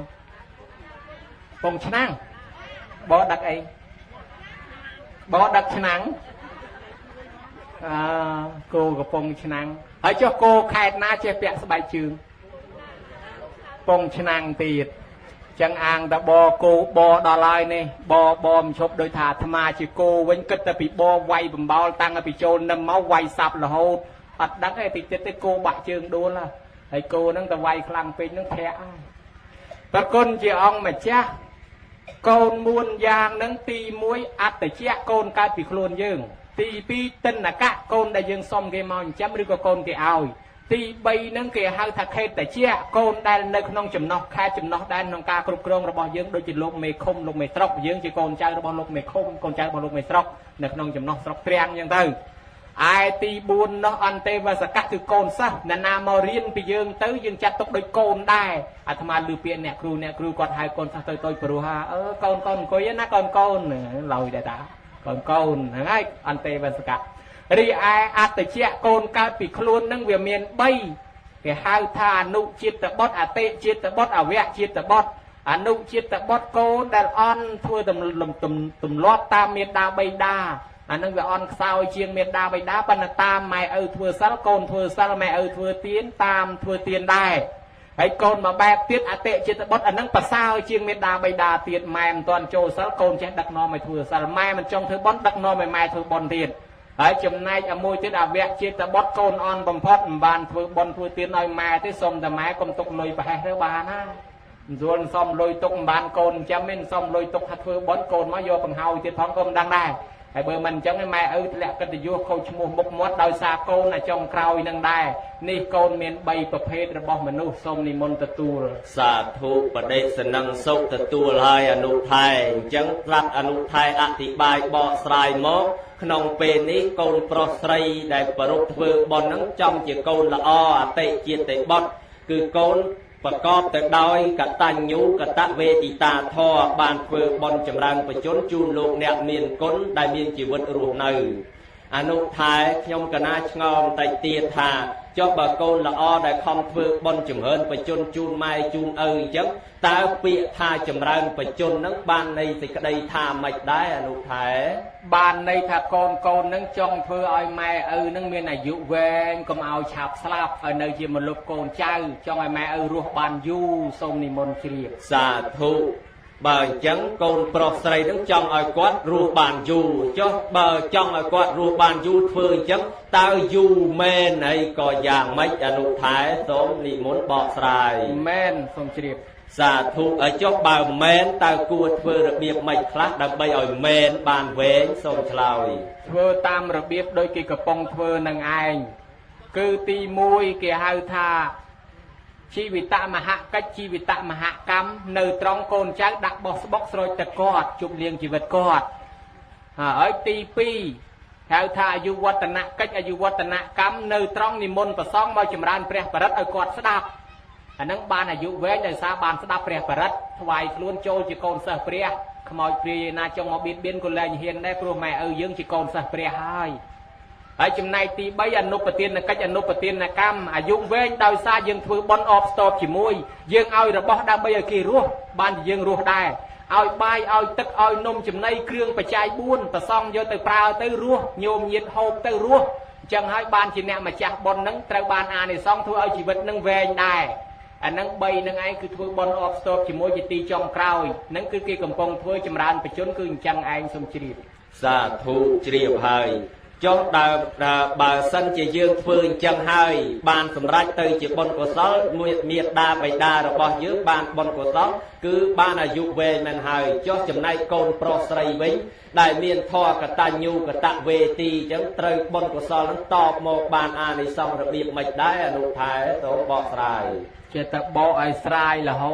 ปงชนังบอดักไอบอดักชนังโกกับปงชนังเฮ้ยเจ้าโกแคดนาเจ็บเปียสบายจืงปงชนังตีดจังอ่างแต่บอโกบอดอลายนี่บอมชบโดยถาธรรมาจิโกเว้นก็จะปีบอไวบ่มเบาตั้งปีโจนนำเมาไวสับละโหดอัดดักไอ้ติดเตโกบะเชิงโดนละไอ้โกนั่งแต่ไวคลังเป็นนั่งแท้ปรากฏจีอองมาจ้าโกนมวนยางนั่งตีมวยอัดแต่เจ้าโกนกายปีโคลนยืงตีปีตินนักะโกนได้ยังซอมเกมอนจำหรือก็โกนเกเอาตีใบนั่งเกี่ยหาถักเขตแต่เชี่ยโกนได้ในขนมจำนอกแค่จำนอกได้นองกากรุบกรองระบอบยืงโดยจิตลกเมคมลกเมตรกยืงจีโกนใจระบอบลกเมคมโกนใจระบอบลกเมตรกในขนมจำนอกตรกเตรียงยังตื้อไอตีบุญเนาะอันเตวสกัดคือโกนซะนานามาเรียนไปยืงตื้อยืงจัดตกโดยโกนได้อาตมาลือเปลี่ยนเนี่ยครูกอดหายโกนซะตัวปรูฮาโกนโกยนะโกนเราได้ตาโกนง่ายอันเตวสกัดรีไออัตเชี่ยโกนกายปีคลุนนั่งเวียเมียนใบแกหาทานุจิตบดอเตจิตบดอเวะจิตบดอนุจิตบดโกนได้อ่อนทั่วตุ่มลอดตามเมียดาใบดาอันนั้นว่าอ่อนสาวเชียงเมียดาใบดาปนตามไม่ทั่วซัลโกนทั่วซัลไม่ทั่วเตียนตามทั่วเตียนได้ไอ้โกนมาแบบเตียนอเตจิตบดอันนั้นปัสสาวเชียงเมียดาใบดาเตียนแม่ตอนโจซัลโกนเช็ดดักนอไม่ทั่วซัลแม่มันจงเธอบดดักนอไม่ทั่วบอลเตียนไอ้จำนายอมวยที่ดาเวะจิตบดโกนอ่อนบำพดบานทั่วบอลทั่วเตียนอ้อยแม่ที่สมแต่แม่กลมตกลอยไปให้เรือบานะส่วนซ้อมลอยตกบานโกนจำเป็นซ้อมลอยตกหัดทั่วบอลโกนมาโยปังเฮาที่ท้องกลมดังได้ไอ้เบอร์มันจังไอ้แม่แหละก็จะยั่วเขาชมูบกมดดาวซาโกนในจงคราวนั่งได้นี่โกนเมียนใบประเภทระบบมนุษย์สมนิมนต์ตูลสาธุประเดชนังสุตตูลให้อนุไทยจังรักอนุไทยอธิบายบอสไลมกขนมเป็นนี้โกนโปรสไลได้ประรุเพื่อบอลนังจอมจีโกนละอ้อเตะเจียเตะบอลคือโกนประกอบแต่ดอยกตัญญูกตเวทิตาทอบานเพื่อบอลจำรังประจนจูนโลกเนี่ยเมียนก้นได้เมียนชีวิตรูปในอนุทายยมกนาชงอมไตเตียธาเจ้าบะโกนละอ้อได้คอมเพื่อบอลจำเฮินประจนจูนไม้จูนจังตาเปียธาจำรังประจนนังบานในสิกระไดธาไม่ได้อนุทายบานในถ้าโกนนังจงเพื่ออ้อยแม่นังเมียนอายุเวงก็เอาฉาบสลับในเยี่ยมลบโกนเจ้าจงอ้อยแม่รูปบานยูทรงนิมนต์เฉียบสาธุบ่จังโกนโปรสไลนังจองอ้อยกวดรูปบานยูจ้าบ่จองอ้อยกวดรูปบานยูเพื่อจังตายูแม่นให้ก็อย่างไม่อนุทายสมนิมนต์บอกสายแม่นทรงเฉียบสาธุไอ้เจ้าบ่าวแมนตากูเพื่อระเบียบไม่คลาดดับใบอ่อยแมนบานเวงทรงชลอยเพื่อตามระเบียบโดยกิกระปงเพื่อนางไอคือตีมวยเกี่ยหาธาชีวิตมหากัจชีวิตมหากรรมเนื้อตรองโกนจักดักบอสบ็อกสโรยตะกอดจุบเลี้ยงชีวิตกอดไอ้ตีปีหาธาอายุวัฒนะกัจอายุวัฒนะกรรมเนื้อตรองนิมนต์ประซองมาจำรานเปรียบประรัตเอากอดสดับอันนั้นบานอายุเว้นในสาบานสดับเปรียบประรัตถวายคล้วนโจจิโกนเสเปรียขมอยเปรียนาจงเอาบิดเบียนกุลเลยเฮียนได้ครูแม่ยืงจิโกนเสเปรียให้ไอ้จำนายตีใบอนุปเตียนกัจอนุปเตียนกรรมอายุเว้นดาวซายังถือบอลออฟสตอปจิมวยยังเอาระบบดาวใบกี่รัวบานยังรัวได้เอาใบเอาตึกเอานมจำนายเครื่องประจายบุญประซองโยเตปลาเตรัวโยมยิดโฮมเตรัวจังให้บานจีเนมาจากบอลนั้นตระบานอาในซองทั่วเอาชีวิตนั่งเวงได้อันนั้นใบนั่งไอ้คือถือบอลออฟสตอปจิมวยจิตีจอมคราวนั่นคือกีกำปงถือจำรานประชนคือจังไอ้สมจีบสาธุเฉียบให้จงดาวบาสันจะยืงฟืนจังให้บานสำรัจเตยจะบนกุศลเมียดาใบดาระบยื้อบานบนกุศลคือบานอายุเวมันให้จ้จำนายโกนโปรสไลวิ่งได้เมียนทอกตัญญูกตะเวทีจังเตยบนกุศลนั้นตอบโมบานอาในสองระเบียบไม่ได้อนุทายโตบอกสายเจตบอไอสไลละหู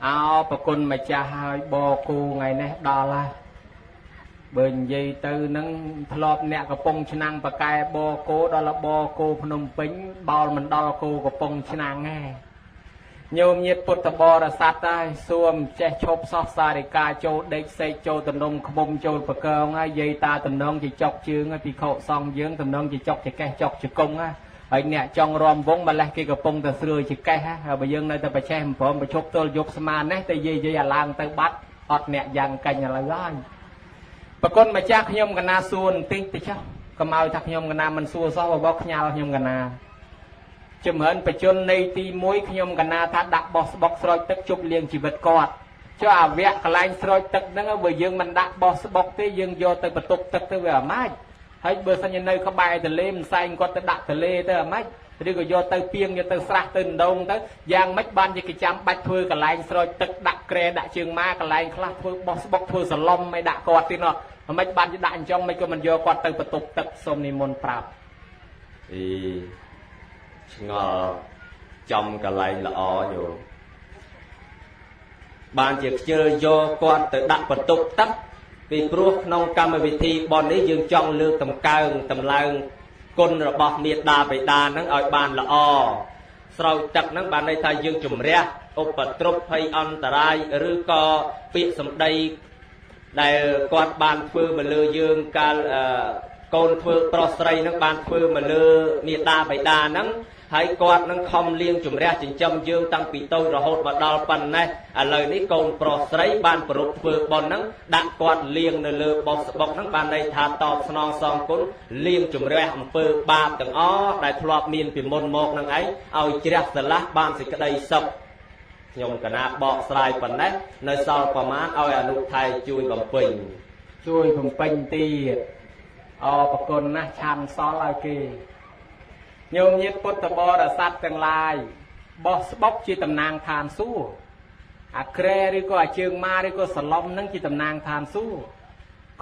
เอาประคุณมาจะให้บอกูไงเนี่ยดอลละเบิ่งยีตือนั่งพลอบเนี่ยกระปงชนังประกายบอกูดอลบอกูพนมปิ้งบอลมันดอลกูกระปงชนังไง ញោមញាតពុទ្ធបរិស័ទដែរសួមចេះឈប់សោះសារិកាចូលដេកសេកចូលតំណុំខ្មុំចូលប្រកើងហើយយាយតាតំណងជាចុកជើងហើយពីខោសងយើងតំណងជាចុកចកេះចុកជង្គង់ហើយអ្នកចង់រំវងម្លេះគេកំពុងតែស្រួយចកេះហើយបើយើងនៅតែប្រឆេះព្រមប្រជប់ទល់យប់ស្មាននេះតែយាយអាឡើងទៅបាត់អត់អ្នកយ៉ាងកាញ់ឥឡូវហើយប្រគុណម្ចាស់ខ្ញុំកណាសួរបន្តិចទៅចុះកុំឲ្យថាខ្ញុំកណាមិនសួរសោះបបោកខ្ញាល់ខ្ញុំកណាជំរឿនបជននៃទី1ខ្ញុំកណាថាដាក់បោះស្បុកស្រោចទឹកជប់លៀងជីវិតគាត់ចុះអាវៈកន្លែងស្រោចទឹកហ្នឹងបើយើងមិនដាក់បោះស្បុកទេយើងយកទៅបន្ទប់ទឹកទៅវាអាម៉េចហើយបើសិនជានៅក្បែរទន្លេមិនសែងគាត់ទៅដាក់ទន្លេទៅអាម៉េចឬក៏យកទៅពីងយកទៅស្រះទៅដងទៅយ៉ាងម៉េចបានជាគេចាំបាច់ធ្វើកន្លែងស្រោចទឹកដាក់ក្រែដាក់ជើងម៉ាកន្លែងខ្លះធ្វើបោះស្បុកធ្វើសឡុំមិនដាក់គាត់ទៀតណោះអាម៉េចបានជាដាក់អញ្ចឹងមិនក៏មិនយកគាត់ទៅបន្ទប់ទឹកសូមនិមន្តប្រាប់ឆ្ងល់ចំកន្លែងល្អញោមបានជាខ្ជិលយកគាត់ទៅដាក់បន្ទប់ទឹកពីព្រោះក្នុងកម្មវិធីបននេះយើងចង់លើកតម្កើងតម្លើងគុណរបស់មេត្តាបិតាហ្នឹងឲ្យបានល្អស្រោចទឹកហ្នឹងបានន័យថាយើងជំរះឧបទ្រពភ័យអន្តរាយឬក៏ពាក្យសម្ដីដែលគាត់បានធ្វើមកលើយើងកាលកូនធ្វើប្រុសស្រីហ្នឹងបានធ្វើមកលើមេត្តាបិតាហ្នឹងហើយគាត់នឹងខំលៀងជំរះចិញ្ចឹមយើងតាំងពីតូចរហូតមកដល់ប៉ុណ្ណេះឥឡូវនេះកូនប្រុសស្រីបានប្រពធ្វើប៉ុនហ្នឹងដាក់គាត់លៀងនៅលើបោះស្បុកហ្នឹងបានន័យថាតបស្នងសងគុណលៀងជំរះអំពើបាបទាំងអស់ដែលធ្លាប់មានពីមុនមកហ្នឹងឯងឲ្យជ្រះស្រឡះបានសេចក្តីសុខខ្ញុំកណាបកស្រាយប៉ុណ្ណេះនៅសល់ប្រមាណឲ្យអនុថែជួយបំពេញទៀតអរប្រគុណណាស់ឆាន់សល់ឲ្យគេញោមញាតពុទ្ធបរិស័ទទាំងឡាយបោះស្បុកជាតំណាងឋានសួគ៌អាក្រែឬក៏អាជើងម៉ាឬក៏សឡុំនឹងជាតំណាងឋានសួគ៌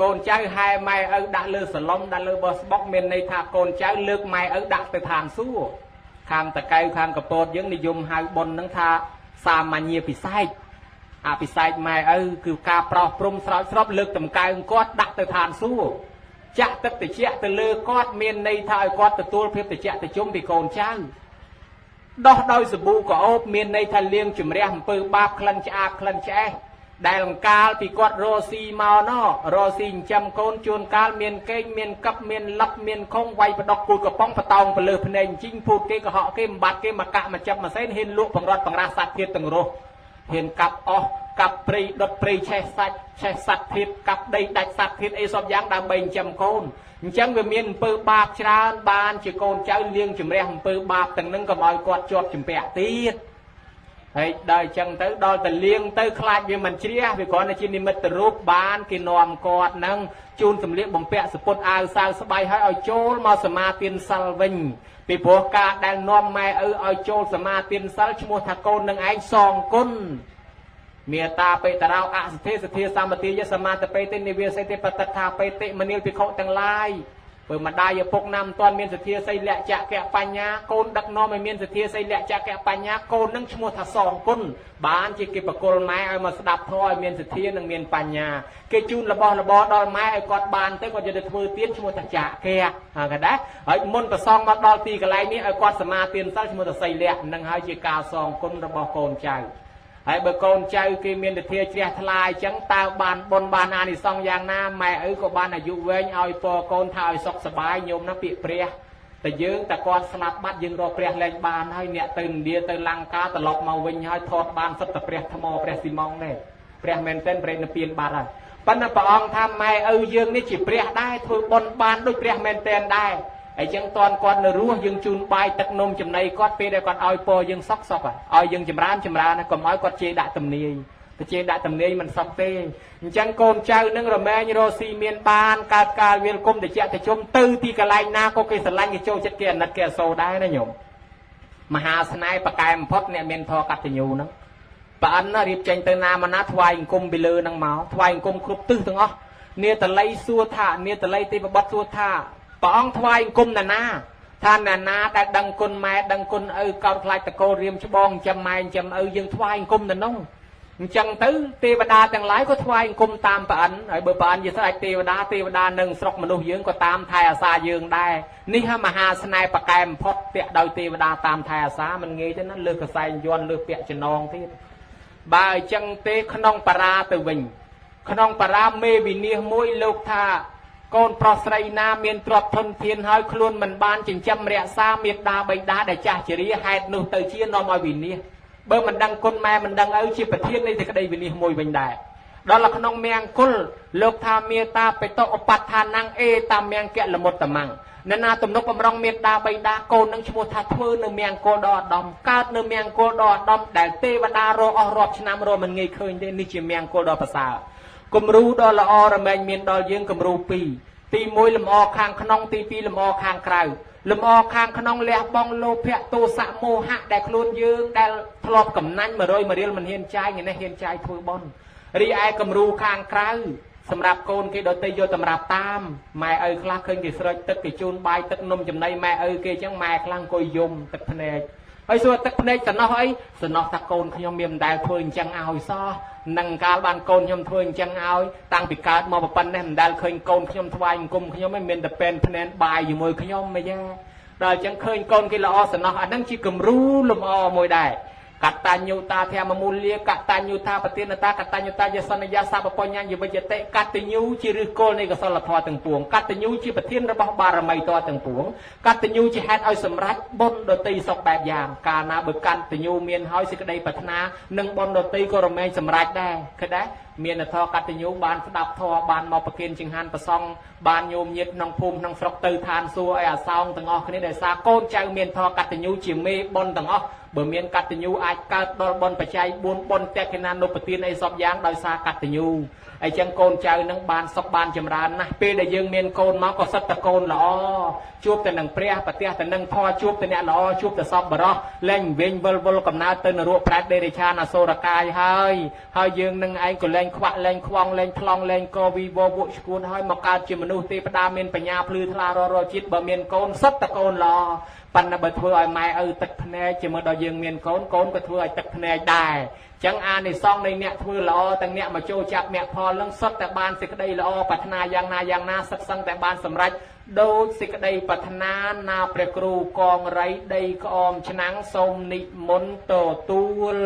កូនចៅហែម៉ែឪដាក់លើសឡុំដាក់លើបោះស្បុកមានន័យថាកូនចៅលើកម៉ែឪដាក់ទៅឋានសួគ៌ខាងតកៅខាងកពតយើងនិយមហៅបុណ្យនឹងថាសាមញ្ញពិសេសអភិសេកម៉ែឪគឺការប្រោសព្រំស្រោចស្រពលើកតម្កើងគាត់ដាក់ទៅឋានសួគ៌ចាក់ទឹកត្រជាក់ទៅលើគាត់មានន័យថាឲ្យគាត់ទទួលភាពត្រជាក់ត្រជុំពីកូនចៅដោះដោយសាប៊ូក្អូបមានន័យថាលាងជំរះអំពើបាបក្លិនឆ្អាបក្លិនឆ្អេះដែលលង្កាលពីគាត់រស់ស៊ីមកណោរស់ស៊ីចិញ្ចឹមកូនជួនកាលមានកេងមានកឹបមានលឹបមានខុងវាយបដកគូលកំប៉ុងបតោងទៅលើភ្នែកជីងពូតគេកុហកគេបំបត្តិគេមកកាក់មកចាប់មកសេនហ៊ានលក់បង្រត់បង្រាស់សត្វទៀតទាំងរស់ហ៊ានកាប់អស់កាប់ព្រៃដុតព្រៃឆេះសាច់ឆេះសត្វធាតកាប់ដីដាច់សត្វធាតអីសពយ៉ាងដើម្បីចិញ្ចឹមកូនអញ្ចឹងវាមានអំពើបាបច្រើនបានជាកូនចៅលៀងជំរះអំពើបាបទាំងនឹងកុំឲ្យគាត់ជាប់ជំពាក់ទៀតហើយដល់អញ្ចឹងទៅដល់តែលៀងទៅខ្លាចវាមិនជ្រះវាគ្រាន់តែជានិមិត្តរូបបានគេនាំគាត់នឹងជូនសម្លៀកបំពាក់សពុតអាវសាវស្បៃឲ្យចូលមកសមាទានសិលវិញពីព្រោះការដែលនាំម៉ែឪឲ្យចូលសមាទានសិលឈ្មោះថាកូននឹងឯងសងគុណមេត្តាបេតរោអសទ្ធិសទ្ធាសម្បទាយសមាតបេតិនិវាសិតិបតថាបេតិមនាលភិក្ខុទាំងឡាយបើម្ដាយឪពុកណាំមិនទាន់មានសទ្ធាសីលៈចក្កបញ្ញាកូនដឹកនាំឲ្យមានសទ្ធាសីលៈចក្កបញ្ញាកូននឹងឈ្មោះថាសងគុណបានជាគេបកុលម៉ែឲ្យមកស្ដាប់ធម៌ឲ្យមានសទ្ធានិងមានបញ្ញាគេជូនរបស់របរដល់ម៉ែឲ្យគាត់បានទៅគាត់យកទៅធ្វើទានឈ្មោះថាចក្កហ្នឹងដែរហើយមុនប្រសងមកដល់ទីកន្លែងនេះឲ្យគាត់សមាទានសិលឈ្មោះថាសីលៈនឹងហើយជាការសងគុណរបស់កូនចៅហើយបើកូនចៅគេមានទធាជ្រះថ្លាអញ្ចឹងតើបានបុណ្យបានអានិសង្សយ៉ាងណាម៉ែឪក៏បានអាយុវែងឲ្យពរកូនថាឲ្យសុខសប្បាយញោមណាពាក្យព្រះតែយើងតែគាត់ស្លាប់បាត់យើងរកព្រះលែងបានហើយអ្នកទៅឥណ្ឌាទៅលង្កាត្រឡប់មកវិញហើយថតបានសិតតែព្រះថ្មព្រះស៊ីម៉ុងទេព្រះមែនទែនព្រះនិព្វានបាត់ហើយប៉ុន្តែព្រះអង្គថាម៉ែឪយើងនេះជាព្រះដែរធ្វើបុណ្យបានដូចព្រះមែនទែនដែរអញ្ចឹងតន់គាត់នៅរស់យើងជូនបាយទឹកនំចំណីគាត់ពេលដែលគាត់ឲ្យពរយើងសុខឲ្យយើងចម្រើនកុំឲ្យគាត់ជេរដាក់ទំនាយទៅជេរដាក់ទំនាយមិនសុខទេអញ្ចឹងកូនចៅនឹងរមែងរស់ស៊ីមានបានកើតកាលវាលគុំតិចតិជុំទៅទីកន្លែងណាក៏គេស្រឡាញ់គេចូលចិត្តគេអាណិតគេអសូរដែរណាញោមមហាស្នេហ៍ប្រកែបំផុតអ្នកមានធម៌កតញ្ញូហ្នឹងប្រអិនណារៀបចេញទៅណាមកណាថ្វាយអង្គមពីលើហ្នឹងមកថ្វាយអង្គមគ្រប់ទិសទាំងអស់នាតល័យសួរថានាតល័យទេវបុត្រសួរថាព្រះអង្គថ្វាយអង្គមណាថាណាដែលដឹងគុណម៉ែដឹងគុណឪកោតខ្លាចតកូលរៀមច្បងចាំម៉ែចាំឪយើងថ្វាយអង្គមទៅនោះ จังตื้อเทวดาแต่งหลายก็ถวายกุมตามปะอันไอ้เบอร์ปะอันยิ่งใส่เทวดาหนึ่งสกมนุษย์ยืงก็ตามไทยอาสายืงได้นี่ฮะมหาสนายปะแกมพดเตะโดยเทวดาตามไทยอาสามันเงี้ยฉะนั้นเลือกกระใสย้อนเลือกเปียจะนองที่บ่ายจังเตะขนองปราตือวิญขนองปราเมวิเนียมวยโลกธาก้นปลอสไรนาเมียนตรวจทนเทียนหอยคลุนมันบานจึงจำเรียซาเมียดาใบดาได้จ่าเฉลี่ยให้นุเตอเชียนอมาวินเนียเบอร์มันดังคนแม่มันดังเอาชีประเทศในแต่ก็ได้วินเนียมวยวินได้ดอลลักน้องเมียงกุลโลกธาเมียตาไปโตอปัตทานังเอตามเมียงแกะละมดตะมังนานาตุมนกปมรองเมียดาใบดาโกนังชโมทัดเพื่อเนื้อเมียงโกดอดอมกาดเนื้อเมียงโกดอดอมแต่เทวดาโรอรอบชนะโรมันเงยเคยได้นิจิเมียงโกดอภาษากุมรู้ดอละอระเมงเมียนดอยืงกุมรู้ปีตีมวยลำอคางขนองตีปีลำอคางไกรลำอคางขนองเลี้ยบองโลเพียตูสะโมหะได้คลุนยืงได้ทลบกับนั้นมาโรยมาเรียลมันเฮียนใจอย่างนี้เฮียนใจทุยบอลรีไอกุมรู้คางไกรสำหรับโกนกีโดเตยโยตำรับตามแม่คลาเคยกีสระตึกกีจูนใบตึกนมจำในแม่กีจังแม่คลังกอยยมตึกพเนจไอ้ส่วนตึกพเนจสนอไอ้สนอตะโกนขยมเมียมได้ทุยจังเอาซ้อนังการบานโกนขยมทุยจังเอาตั้งปีการมอปปันเนี่ยได้เคยโกนขยมทวายกุมขยมไม่เมียนแต่เป็นพเนจใบอยู่มวยขยมไม่แย่เราจังเคยโกนกีละอสนออันนั้นชีกุมรู้ลมอมวยได้กัตตัญญูตาเทียมมูลเลียกัตตัญญูตาปฏินตากัตตัญญูตายสัญญาสาปปัญญาอยู่บนเจตกัตตัญญูชีริโกในกสลทอต่างปวงกัตตัญญูชีปฏินระบบบารมีตัวต่างปวงกัตตัญญูชีแฮดเอาสำรัดบนดตีสอบแบบอย่างการนาบุกัตตัญญูเมียนหอยสิกได้ปัฒนาหนึ่งบนดตีก็รำเมงสำรัดได้คือได้เมียนทอกัตตัญญูบานสดับทอบานมอปเกนจิงฮันประซองบานโยมยึดนองภูมินองสกตือทานซัวไอ้อาซองต่างออกนี้ได้ซาโกนใจเมียนทอกัตตัญญูชีเมบนต่างออกเบอร์เมียนกัตติญูอาจเกิดดอลบอลปัจจัยบุญบนแต่ขนานุปติในสอบยางโดยสากัตติญูไอ้จังโกนเจ้านังบานสบบานจำรานนะเปได้ยังเมียนโกนมาก็สัตตะโกนหล่อจูบแต่นังเปรี้ยปฏิแต่นังพอจูบแต่เนี่ยหล่อจูบแต่สอบบรอเล่งเวงวลกับนาเตนรัวแปรเดริชานาโซรกายเฮ้ยยังนังไอ้ก็เล่งขวะเล่งควงเล่งพลองเล่งกวีโบบุชกูนเฮ้ยมาการจิมนุตีปดาเมียนปัญญาพลือทลารอจิตเบอร์เมียนโกนสัตตะโกนหล่อปันนบทัวไอ้ไม้ตึกพเนจจะมาดอยยังเมียนโกนก็ทัวไอ้ตึกพเนจได้จังอาในซองในเนี่ยทัวละอตั้งเนี่ยมาโจจับเนี่ยพอเรื่องสักแต่บานสิกได้ละอปัฒนาอย่างนาสักสังแต่บานสำรัจโดยสิกได้ปัฒนานาเปรครูกองไรได้กอมชนังสมนิมนโตตูล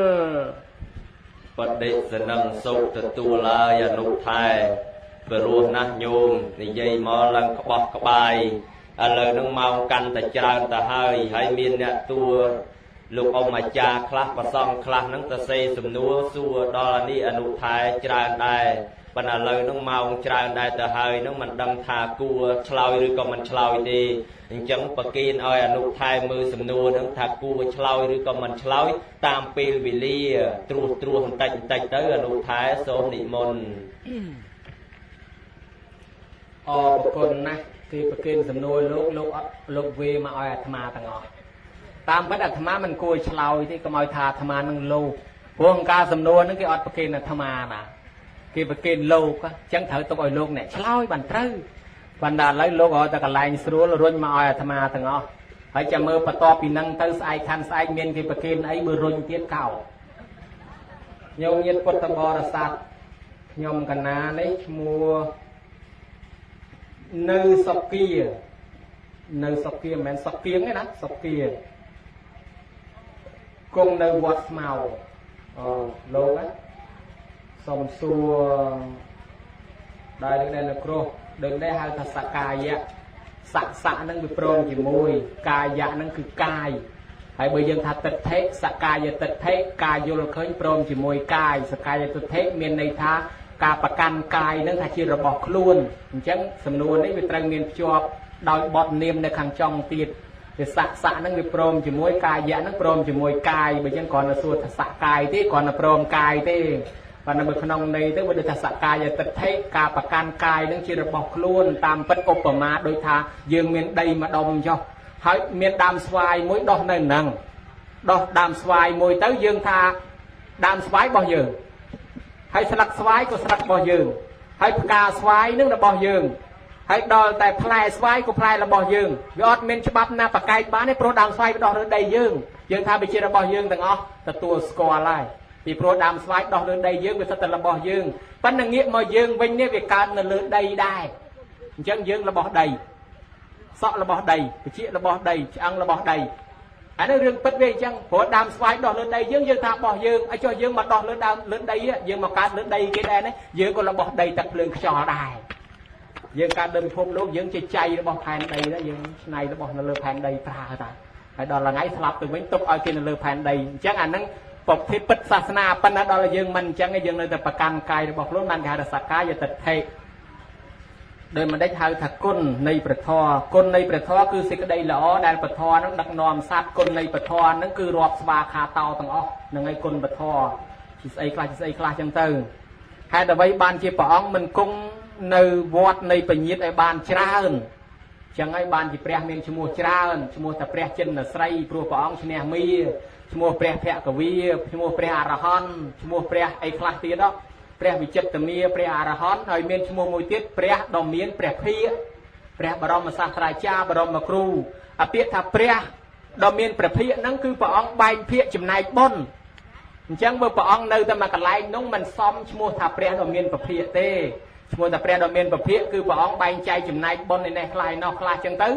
ปฏิสนังสุตตูลายนุไทยเปรูนะโยมในใจมอลังกบกบายอะไรนึงเมากันแต่จานแต่ให้มีเนี่ยตัวลูกอมาจาคลาประซองคลานังตะเซสมนัวสัวดอลนี่อนุทายจานได้ปนอะไรนึงเมาจานได้แต่ให้นึงมันดังทากัวชลอยหรือก็มันชลอยดีจังปะกินเอาอนุทายมือสมนัวนึงทากัวชลอยหรือก็มันชลอยตามปีวิลีตรูตัดเตออนุทายโสมนิมนอปคนนะที่ปะกินสมนัวลูกเวมาเอาอาตมาต่างอตามพระอาตมามันกุยชลอยที่ก็มาทาธรรมานั่งโลกพวกการสำนวนนั่นคืออดปะเกณฑ์ธรรมานะคือปะเกณฑ์โลกจังเถิดต้องเอาโลกเนี่ยชลอยบันเทิงบรรดาเลยโลกเอาแต่กระไรสรู้รุ่นมาเอาธรรมาต่างอ๋อให้จะมือประตอปีนังเตอร์ไอคันไอเมียนคือปะเกณฑ์ไอมือรุ่นเทียนเก่าโยมยึดพุทธบริษัทโยมกันนาในมัวเนื้อสกีเนื้อสกีเหมือนสกีไงนะสกีกงในวัดเมาโลกะสมสัวได้เดินครูเดินได้หาทัศกายะสะนั่นคือโปร่งจีมวยกายะนั่นคือกายให้เบยังทัดตัดเทะสกายะตัดเทะกายโยลเคยโปร่งจีมวยกายสกายะตัดเทะเมียนในท่ากาประกันกายนั่นถ้าชีระบอกคล้วนจังสำนวนนี้เป็นตรังเมียนจอบดอยบอดเนียมในขังจองตีดสะนั่งคือโปร่งจีมวยกายะนั่งโปร่งจีมวยกายเบยังก่อนส่วนสะกายที่ก่อนโปร่งกายที่ปนบุขนองในที่วันเดชสกายตัดเทะกาประกันกายนั่งชีระบอกคล้วนตามเป็นอุปมาโดยทายืงเมียนใดมาดมจ้ะให้เมียนดามสวายมวยดอกในหนังดอกดามสวายมวยเต้ายืงทาดามสวายบ่ยืงให้สลักสวายก็สลักบ่ยืงให้ปกาสวายนึกระบ่ยืงให้ดอแต่พลายสวายก็พลายระบ่ยืงยอดเมียนฉบับหน้าปากไก่บ้านให้โปรดามสวายไปดอกเรือใดยืงทาไปชีระบ่ยืงต่างอ๋อแต่ตัวสกอร์ไล่ ពីព្រោះដើមស្វាយដោះលើដីយើងវាសិតតែរបស់យើងប៉ុន្តែងាកមកយើងវិញនេះវាកើតនៅលើដីដែរអញ្ចឹងយើងរបស់ដីសក់របស់ដីបជារបស់ដីឆ្អឹងរបស់ដីអានេះរឿងពិតវាអញ្ចឹងព្រោះដើមស្វាយដោះលើដីយើងថារបស់យើងឲ្យចុះយើងមកដោះលើដើមលើដីយើងមកកើតលើដីគេដែរណាយើងក៏របស់ដីទឹកភ្លើងខ្យល់ដែរយើងកើតលើពិភពលោកយើងជាចៃរបស់ផែនដីដែរយើងឆ្នៃរបស់នៅលើផែនដីប្រើតាហើយដល់ថ្ងៃស្លាប់ទៅវិញទុកឲ្យគេនៅលើផែនដីអញ្ចឹងអាហ្នឹងប្រភេទពិតសាសនាប៉ុន្តែដល់យើងមិនអញ្ចឹងយើងនៅតែប្រកាន់កាយរបស់ខ្លួនបានគេហៅថាសក្កាយតិដ្ឋិដោយមិនដេចហៅថាគុណនៃព្រះធម៌គុណនៃព្រះធម៌គឺសេចក្តីល្អដែលព្រះធម៌នឹងដឹកនាំសត្វគុណនៃព្រះធម៌នឹងគឺរាប់ស្វាខាតោទាំងអស់នឹងឯគុណព្រះធម៌ជាស្អីខ្លះចឹងទៅហេតុអ្វីបានជាព្រះអង្គមិនគង់នៅវត្តនៃពញាតឲ្យបានច្រើនចឹងហើយបានជាព្រះមានឈ្មោះច្រើនឈ្មោះតែព្រះចិនស្រីព្រោះព្រះអង្គឈ្នះមាឈ្មោះព្រះភគវីឈ្មោះព្រះអរហន្តឈ្មោះព្រះអីខ្លះទៀតដល់ព្រះវិចិត្រមាព្រះអរហន្តហើយមានឈ្មោះមួយទៀតព្រះដ៏មានព្រះភិក្ខព្រះបរមសាស្ត្រាចារ្យបរមគ្រូអាពាក្យថាព្រះដ៏មានព្រះភិក្ខហ្នឹងគឺព្រះអង្គបែងភាគចំណែកបុណ្យអញ្ចឹងបើព្រះអង្គនៅតែមួយកន្លែងនោះមិនសមឈ្មោះថាព្រះដ៏មានព្រះភិក្ខទេឈ្មោះថាព្រះដ៏មានព្រះភិក្ខគឺព្រះអង្គបែងចែកចំណែកបុណ្យនេះខ្លះឯនោះខ្លះអញ្ចឹងទៅ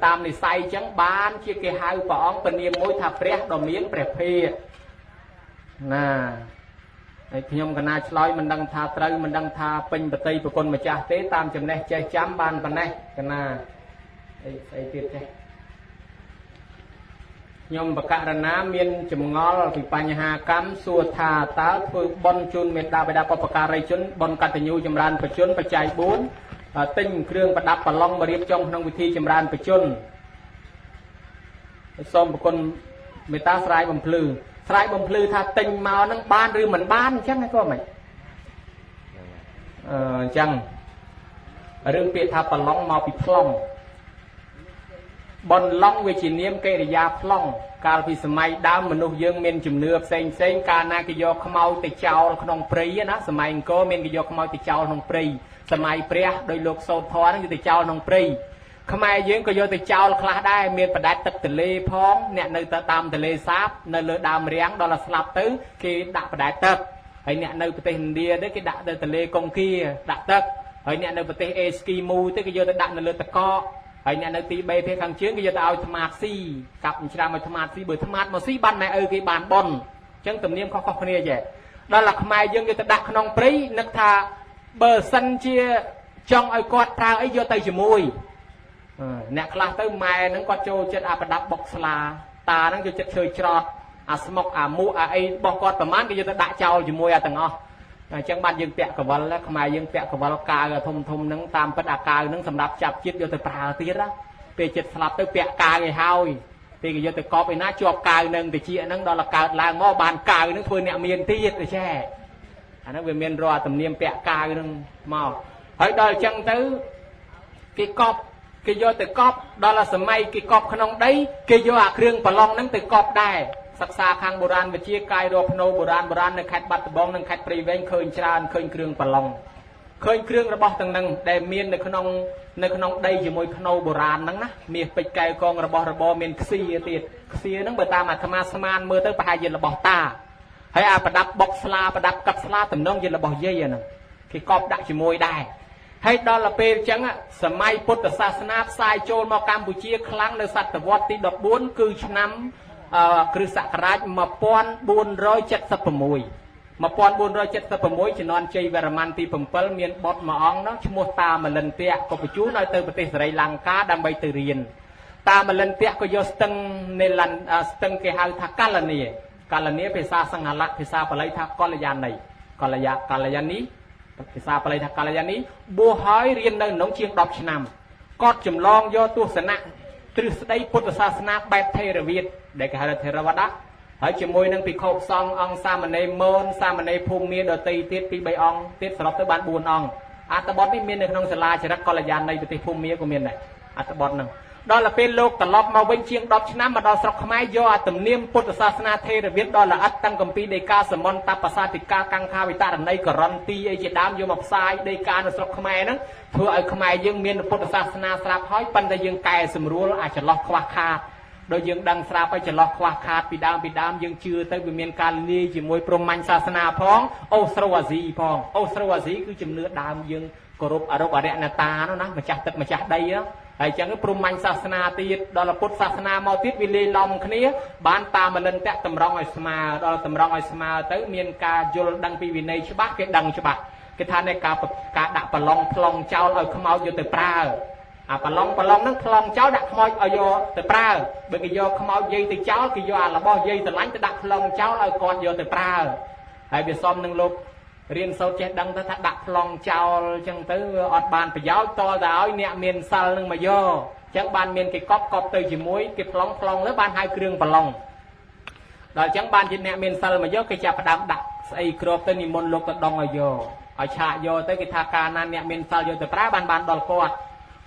តាមនិស័យអញ្ចឹងបានជាគេហៅព្រះអង្គពនាមមួយថាព្រះដ៏មានព្រះភិក្ខណាហើយខ្ញុំកណាឆ្លើយមិនដឹងថាត្រូវមិនដឹងថាពេញបតីប្រគុណម្ចាស់ទេតាមចំណេះចេះចាំបានប៉ុណ្ណេះកណាអីស្អីទៀតចេះខ្ញុំបកករណាមានចម្ងល់ពីបញ្ហាកម្មសួរថាតើធ្វើបុណ្យជូនមេត្តាបិតាបុព្វការីជនបុណ្យកតញ្ញូចម្រើនបជនបច្ច័យ4ទិញគ្រឿងប្រដាប់ប្រឡងមករៀបចំក្នុងពិធីចម្រើនបជនសូមប្រគុណមេត្តាស្រាយបំភ្លឺថាទិញមកនឹងបានឬមិនបានអញ្ចឹងហ្នឹងក៏មិនអញ្ចឹងរឿងពាក្យថាប្រឡងមកពីប្លង់បន្លងវាជានាមកិរិយាប្លង់កាលពីសម័យដើមមនុស្សយើងមានជំនឿផ្សេងកាលណាគេយកខ្មោចទៅចោលក្នុងព្រៃណាសម័យអង្គរមានគេយកខ្មោចទៅចោលក្នុងព្រៃសម័យព្រះដោយលោកសោតធរហ្នឹងគឺទៅចោលក្នុងព្រៃខ្មែរយើងក៏យកទៅចោលខ្លះដែរមានបដាច់ទឹកទន្លេផងអ្នកនៅទៅតាមទន្លេសាបនៅលើដើមរាំងដល់ស្លាប់ទៅគេដាក់បដាច់ទឹកហើយអ្នកនៅប្រទេសឥណ្ឌាទៅគេដាក់ទៅទន្លេកុងគាដាក់ទឹកហើយអ្នកនៅប្រទេសអេស្គីមូទៅគេយកទៅដាក់នៅលើទឹកកកហើយអ្នកនៅទី3ភាគខាងជើងគេយកទៅឲ្យថ្មាតស៊ីកាប់ច្រាមឲ្យថ្មាតស៊ីបើថ្មាតមកស៊ីបានម៉ែឪគេបានប៉ុនអញ្ចឹងទំនៀមខុសៗគ្នាចេះដល់តែខ្មែរយើងយកទៅដាក់ក្នុងព្រៃនឹកថាបើសិនជាចង់ឲ្យគាត់ប្រើអីយកទៅជាមួយអ្នកខ្លះទៅម៉ែហ្នឹងគាត់ចូលចិត្តអាប្រដាប់បុកស្លាតាហ្នឹងចូលចិត្តឈើច្រត់អាស្មុកអាមួកអាអីរបស់គាត់ប្រហែលគេយកទៅដាក់ចោលជាមួយអាទាំងអស់អញ្ចឹងបានយើងពាក់កវលខ្មែរយើងពាក់កវលកាវធំហ្នឹងតាមពិតអាកាវហ្នឹងសម្រាប់ចាប់ជាតិយកទៅប្រើទៀតណាពេលចិត្តស្លាប់ទៅពាក់កាវឲ្យហើយពេលគេយកទៅកប់ឯណាជាប់កាវនឹងតិចហ្នឹងដល់កើតឡើងមកបានកាវហ្នឹងធ្វើអ្នកមានទៀតទៅចេះអាហ្នឹងវាមានរាល់ទំនៀមពាក់កាវហ្នឹងមកហើយដល់អញ្ចឹងទៅគេកប់គេយកទៅកប់ដល់សម័យគេកប់ក្នុងដីគេយកអាគ្រឿងប្រឡងហ្នឹងទៅកប់ដែរសិក្សាខាងបុរាណវិទ្យាកាយរកភ្នូបុរាណនៅខេត្តបាត់ដំបងនិងខេត្តព្រៃវែងឃើញច្រើនឃើញគ្រឿងប្រឡងឃើញគ្រឿងរបស់ទាំងហ្នឹងដែលមាននៅក្នុងដីជាមួយភ្នូបុរាណហ្នឹងណាមាសពេជ្រកែវកងរបស់របរមានខ្សៀទៀតខ្សៀហ្នឹងបើតាមអាត្មាស្មានមើលទៅប្រហែលជារបស់តាហើយអាប្រដាប់បុកស្លាប្រដាប់កាត់ស្លាតំណងជារបស់យាយអាហ្នឹងគេកប់ដាក់ជាមួយដែរហើយដល់ទៅពេលអញ្ចឹងសម័យពុទ្ធសាសនាផ្សាយចូលមកកម្ពុជាខ្លាំងនៅសតវត្សទី14គឺឆ្នាំគ្រិស្តសករាជ1476ជំនាន់ជ័យវរ្ម័នទី7មានបុត្រមួយអង្គនោះឈ្មោះតាមលិន្ទៈក៏បញ្ជូនឲ្យទៅប្រទេសសេរីលង្កាដើម្បីទៅរៀនតាមលិន្ទៈក៏យកស្ទឹងស្ទឹងគេហៅថាកាលនីភាសាសិង្ហលភាសាបាលីថាកល្យានីភាសាបាលីថាកល្យានីបួសហើយរៀននៅក្នុងជាង10ឆ្នាំគាត់ចម្លងយកទស្សនៈទ្រឹស្ដីពុទ្ធសាសនាបែបថេរវាទដែលគេហៅថាថេរវាទហើយជាមួយនឹងភិក្ខុសង្ឃអង្គសាមណេរមូនសាមណេរភូមិដតីទៀត2 3អង្គទៀតសរុបទៅបាន4អង្គអត្ថបទនេះមាននៅក្នុងសាលាចរិតកល្យាណីប្រទេសភូមិក៏មានដែរអត្ថបទហ្នឹងដល់ទៅពេលលោកត្រឡប់មកវិញជាង10ឆ្នាំមកដល់ស្រុកខ្មែរយកអាទំនៀមពុទ្ធសាសនាថេរវាទដល់ល្អិតតាំងគម្ពីរដីកាសមន្តបសាតិកាកង្ខាវិតរណីករន្ទីអីជាដើមយកមកផ្សាយដីកានៅស្រុកខ្មែរហ្នឹងធ្វើឲ្យខ្មែរយើងមានពុទ្ធសាសនាស្រាប់ហើយប៉ុន្តែយើងកែសម្រួលអាចចន្លោះខ្វះខាត ដោយយើងដឹងស្រាប់ហើយចន្លោះខ្វះខាតពីដើមយើងជឿទៅវាមានការលាយជាមួយព្រហ្មញ្ញសាសនាផងអូស្រូអាស៊ីផងអូស្រូអាស៊ីគឺជំនឿដើមយើងគោរពអរុបអរិយអ្នកតានោះណាម្ចាស់ទឹកម្ចាស់ដីហើយចឹងព្រហ្មញ្ញសាសនាទៀតដល់ពុទ្ធសាសនាមកទៀតវាលាយឡំគ្នាបានតាមមលិនតៈតម្រង់ឲ្យស្មើដល់តម្រង់ឲ្យស្មើទៅមានការយល់ដឹងពីវិន័យច្បាស់គេដឹងច្បាស់គេថានៃការដាក់ប្រឡងប្លង់ចោលឲ្យខ្មោចយកទៅប្រើអាប្រឡងហ្នឹងប្លង់ចោលដាក់ខ្មោចឲ្យយកទៅប្រើបើគេយកខ្មោចយាយទៅចោលគេយកអារបស់យាយស្រឡាញ់ទៅដាក់ប្លង់ចោលឲ្យគាត់យកទៅប្រើហើយវាសមនឹងលោករៀនសូត្រចេះដឹងទៅថាដាក់ប្លង់ចោលអញ្ចឹងទៅអត់បានប្រយោជន៍តទៅឲ្យអ្នកមានសិលនឹងមកយកអញ្ចឹងបានមានគេកប់ទៅជាមួយគេប្លង់ទៅបានហៅគ្រឿងប្រឡងដល់អញ្ចឹងបានជាអ្នកមានសិលមកយកគេចាប់ផ្ដើមដាក់ស្អីគ្របទៅនិមន្តលោកទៅដងឲ្យយកឲ្យឆាកយកទៅគេថាកាលណាអ្នកមានសិលយកទៅប្រើបានដល់គាត់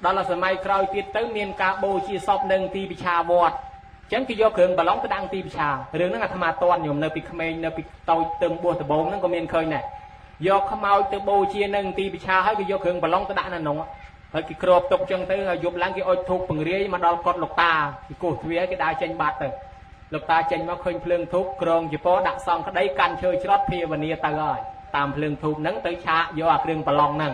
ដល់សម័យក្រោយទៀតទៅមានការបូជាសពនៅទីពិឆាវត្តអញ្ចឹងគេយកគ្រឿងប្រឡងទៅដាក់ទីពិឆារឿងហ្នឹងអាត្មាតន់ញោមនៅពីក្មេងនៅពីតូចទៅបួសដំបងហ្នឹងក៏មានឃើញដែរយកខ្មោចទៅបូជានៅទីពិឆាហើយគេយកគ្រឿងប្រឡងទៅដាក់នៅក្នុងហើយគេគ្របទុកអញ្ចឹងទៅហើយយប់ឡើងគេអុជធូបពង្រាយមកដល់កត់លោកតាគេគោះទ្វារគេដើរចេញបាត់ទៅលោកតាចេញមកឃើញភ្លើងធូបក្រងជាពរដាក់សង្ឃក្តីកាន់ឈើច្រត់ភាវនាទៅហើយតាមភ្លើងធូបហ្នឹងទៅឆាកយកអាគ្រឿងប្រឡងហ្នឹង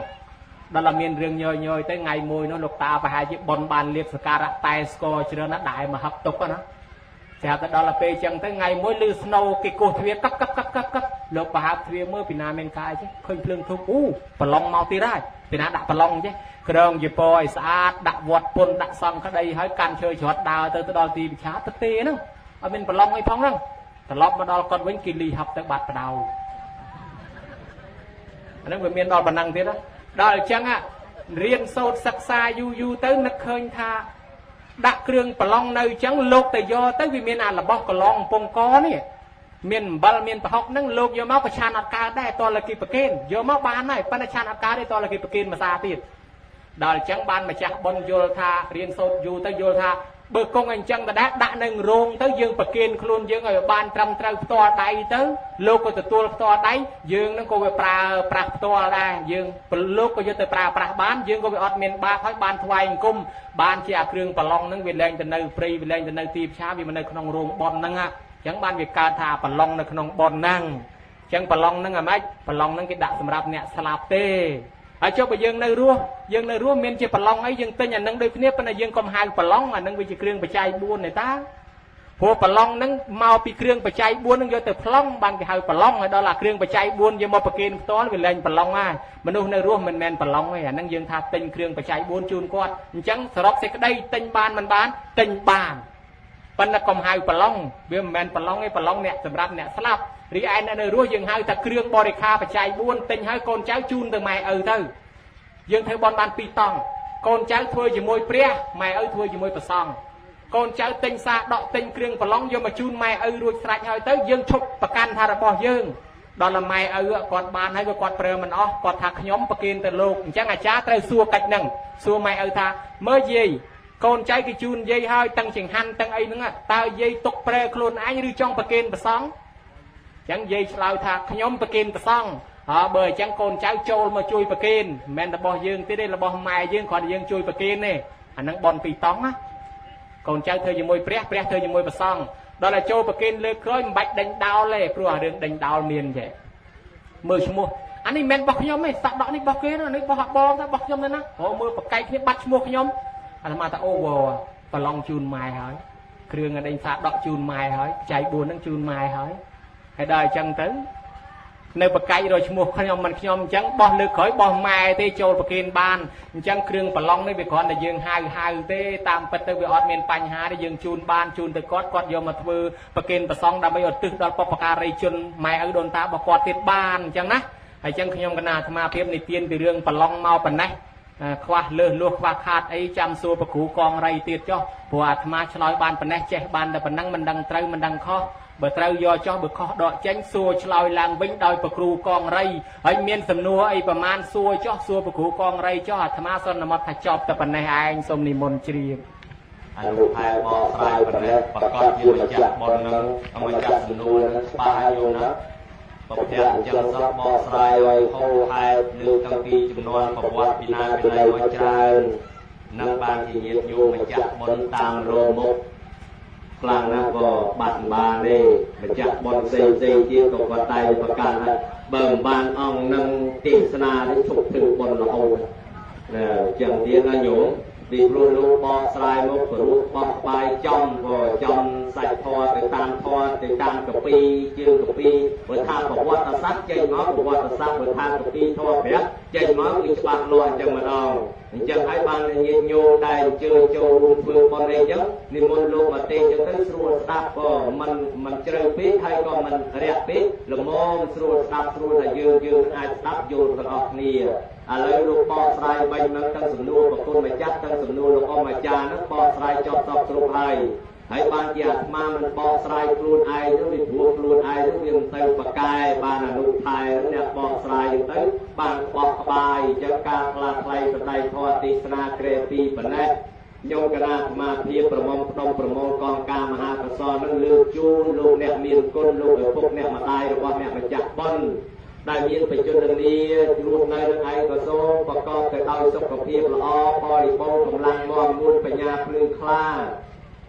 ដល់តែមានរឿងញយទៅថ្ងៃមួយនោះលោកតាប្រហែលជាបនបានលៀបសការៈតែស្គរច្រើនណាស់ដែរមកហឹបទុកណាចាប់ទៅដល់ពេលអញ្ចឹងទៅថ្ងៃមួយលឺស្នូគេគោះទ្វារកឹកលោកប្រហើបទ្វារមើលពីណាមានកាយចេះឃើញភ្លើងធូបប្រឡងមកទៀតហើយពីណាដាក់ប្រឡងចេះក្រងជាពរឲ្យស្អាតដាក់វត្តពុនដាក់សង្ឃក្តីហើយកាន់ឈើច្រត់ដើរទៅដល់ទីពិឆាទៅទេហ្នឹងអត់មានប្រឡងអីផងហ្នឹងត្រឡប់មកដល់គាត់វិញគេលីហឹបទៅបាត់បដៅអាហ្នឹងវាមានដល់ប៉ុណ្ណឹងទៀតណាដល់អញ្ចឹងរៀនសូត្រសិក្សាយូរទៅនឹកឃើញថាដាក់គ្រឿងប្រឡងនៅអញ្ចឹងលោកទៅយកទៅវាមានអារបស់កន្លងកំពង់កនេះមានអំបិលមានប្រហុកហ្នឹងលោកយកមកក៏ឆានអត់កើតដែរតលគីប្រគេនយកមកបានហើយប៉ុន្តែឆានអត់កើតទេតលគីប្រគេនមួយសាទៀតដល់អញ្ចឹងបានម្ចាស់បុណ្យយល់ថារៀនសូត្រយូរទៅយល់ថាបើគង់អញ្ចឹងដដែលដាក់នៅរោងទៅយើងប្រគេនខ្លួនយើងឲ្យបានត្រឹមត្រូវផ្ទាល់ដៃទៅលោកក៏ទទួលផ្ទាល់ដៃយើងនឹងក៏វាប្រើប្រាស់ផ្ទាល់ដែរយើងលោកក៏យកទៅប្រើប្រាស់បានយើងក៏វាអត់មានបាបហើយបានថ្វាយអង្គមបានជាអាគ្រឿងប្រឡងហ្នឹងវាលែងទៅនៅព្រៃវាលែងទៅនៅទីផ្សារវាមិននៅក្នុងរោងបនហ្នឹងអញ្ចឹងបានវាកើតថាប្រឡងនៅក្នុងបនហ្នឹងអញ្ចឹងប្រឡងហ្នឹងអាម៉េចប្រឡងហ្នឹងគេដាក់សម្រាប់អ្នកស្លាប់ទេហើយចុះបើយើងនៅរស់មានជាប្រឡងអីយើងទិញអានឹងដូចគ្នាប៉ុន្តែយើងកុំហៅប្រឡងអានឹងវាជាគ្រឿងបច្ច័យ4ទេតាព្រោះប្រឡងហ្នឹងមកពីគ្រឿងបច្ច័យ4ហ្នឹងយកទៅប្លង់បានគេហៅប្រឡងហើយដល់អាគ្រឿងបច្ច័យ4យកមកប្រគេនផ្ទាល់វាលែងប្រឡងហើយមនុស្សនៅរស់មិនមែនប្រឡងទេអានឹងយើងថាទិញគ្រឿងបច្ច័យ4ជូនគាត់អញ្ចឹងសរុបសេចក្តីទិញបានមិនបានទិញបានប៉ុន្តែកុំហៅប្រឡងវាមិនមែនប្រឡងទេប្រឡងអ្នកសម្រាប់អ្នកស្លាប់រីឯនៅរស់យើងហៅថាគ្រឿងបរិក្ខារបច្ច័យ4ទិញហើយកូនចៅជូនទៅម៉ែឪទៅយើងធ្វើបន់បាន2តង់កូនចៅធ្វើជាមួយព្រះម៉ែឪធ្វើជាមួយព្រះសង្ឃកូនចៅទិញសាដកទិញគ្រឿងប្រឡងយកមកជូនម៉ែឪរួចស្រេចហើយទៅយើងឈប់ប្រកាន់ថារបស់យើងដល់តែម៉ែឪគាត់បានហើយគាត់ប្រើមិនអស់គាត់ថាខ្ញុំប្រគេនទៅលោកអញ្ចឹងអាចារ្យត្រូវសួរកិច្ចហ្នឹងសួរម៉ែឪថាមើលយាយកូនចៅគេជូនយាយហើយតាំងចង្ហាន់តាំងអីហ្នឹងតើយាយទុកប្រើខ្លួនឯងឬចង់ប្រគេនព្រះសង្ឃអញ្ចឹងយាយឆ្លើយថាខ្ញុំប្រគេនព្រះសង្ឃបើអញ្ចឹងកូនចៅចូលមកជួយប្រគេនមិនមែនរបស់យើងទេរបស់ម៉ែយើងគ្រាន់តែយើងជួយប្រគេនទេអាហ្នឹងបន2តង់ណាកូនចៅធ្វើជាមួយព្រះធ្វើជាមួយព្រះសង្ឃដល់តែចូលប្រគេនលើកក្រោយមិនបាច់ដេញដោលទេព្រោះអារឿងដេញដោលមានចេះមើលឈ្មោះអានេះមិនមែនរបស់ខ្ញុំទេសាក់ដកនេះរបស់គេណានេះរបស់បងទៅរបស់ខ្ញុំទេណាព្រោះមើលប្រកែកគ្នាបាត់ឈ្មោះខ្ញុំអាត្មាថាអូប្រឡងជូនម៉ែហើយគ្រឿងដេញសាក់ដកជូនម៉ែហើយចៃ4ហ្នឹងជូនម៉ែហើយហើយដល់អញ្ចឹងទៅនៅប្រកែករកឈ្មោះខ្ញុំមិនខ្ញុំអញ្ចឹងបោះលើក្រោយបោះម៉ែទេចូលប្រគេនបានអញ្ចឹងគ្រឿងប្រឡងនេះវាគ្រាន់តែយើងហៅទេតាមពិតទៅវាអត់មានបញ្ហាទេយើងជូនបានជូនទៅគាត់យកមកធ្វើប្រគេនប្រសងដើម្បីឧទ្ទិសដល់បុព្វការីជនម៉ែឪដូនតារបស់គាត់ទៀតបានអញ្ចឹងណាហើយអញ្ចឹងខ្ញុំកណាអាត្មាភាពនិទានពីរឿងប្រឡងមកប៉ុណ្ណេះខ្វះលើសលួសខ្វះខាតអីចាំសួរប្រគ្រូកងរៃទៀតចុះព្រោះអាត្មាឆ្លើយបានប៉ុណ្ណេះចេះបានតែប៉ុណ្ណឹងមិនដឹងត្រូវមិនដឹងខុសបើត្រូវយកចោះបើខុសដកចេញសួរឆ្លើយឡើងវិញដោយប្រគ្រូកងរៃហើយមានសំណួរអីប្រមាណសួរចោះសួរប្រគ្រូកងរៃចោះអាត្មាសន្មតថាចប់តែប៉ុណ្ណេះឯងសូមនិមន្តជ្រាបអនុផែបកស្រាយប៉ុណ្ណេះប្រកបជាម្ចាស់បុណ្យនឹងម្ចាស់សំណួរនឹងស្បាយោណាបព្វអញ្ចឹងសោះបកស្រាយឲ្យហូរហែបលើកតាំងពីចំនួនប្រវត្តិពីណាពីណីមកច្រើននឹងបានជាញាតិយោមម្ចាស់បុណ្យតាមរោមុខ ខ្លាំងណាស់ក៏បាត់បានទេម្ចាស់បនផ្សេងទៀតក៏គាត់តែប្រកាសថាបើមិនបានអង្គនឹងទេសនានេះឈប់ធ្វើបនរហូតណាចឹងទៀតណាញោមពីព្រោះលោកបកស្រាយមកព្រោះបោះក្បាយចំក៏ចំសាច់ធរទៅតាមធរទៅតាមកពីជើងកពីបើថាប្រវត្តិសាស្ត្រចេញមកប្រវត្តិសាស្ត្របើថាកពីធរព្រះចេញមកគឺច្បាស់លាស់អញ្ចឹងម្ដងអញ្ចឹងហើយបានញាតិញោមដែលអញ្ជើញចូលរួមធ្វើបន់អីអញ្ចឹងនិមន្តលោកមកទេអញ្ចឹងទៅស្រួលស្ដាប់ក៏មិនជ្រៅពេកហើយក៏មិនរាក់ពេកល្មមស្រួលស្ដាប់ស្រួលថាយើងអាចស្ដាប់យល់ទាំងអស់គ្នាឥឡូវលោកបកស្រាយបាញ់នឹងទាំងសំណួរប្រគុណម្ចាស់ទាំងសំណួរលោកអមអាចារ្យហ្នឹងបកស្រាយចប់សពគ្រប់ហើយបានជាអាត្មាមិនបកស្រាយខ្លួនឯងទៅពីព្រោះខ្លួនឯងវាមិនទៅបកកែបានអនុថែអ្នកបកស្រាយទៅបានបោះក្បាយអញ្ចឹងការខ្លាថ្លៃបដិធម៌ទេសនាក្រេពីប៉ុណ្ណេះញោមគណៈសមាធិប្រមងផ្ដុំប្រមងកងការមហាកុសលនឹងលើកជូនលោកអ្នកមានគុណលោកឪពុកអ្នកម្ដាយរបស់អ្នកម្ចាស់បុណ្យដែលមានបច្ចុប្បន្ននេះរស់នៅនឹងឯកសូមប្រកបទៅដោយសុខភាពល្អបរិបូរណ៍កម្លាំងមាំមួនបញ្ញាភ្លឺថ្លា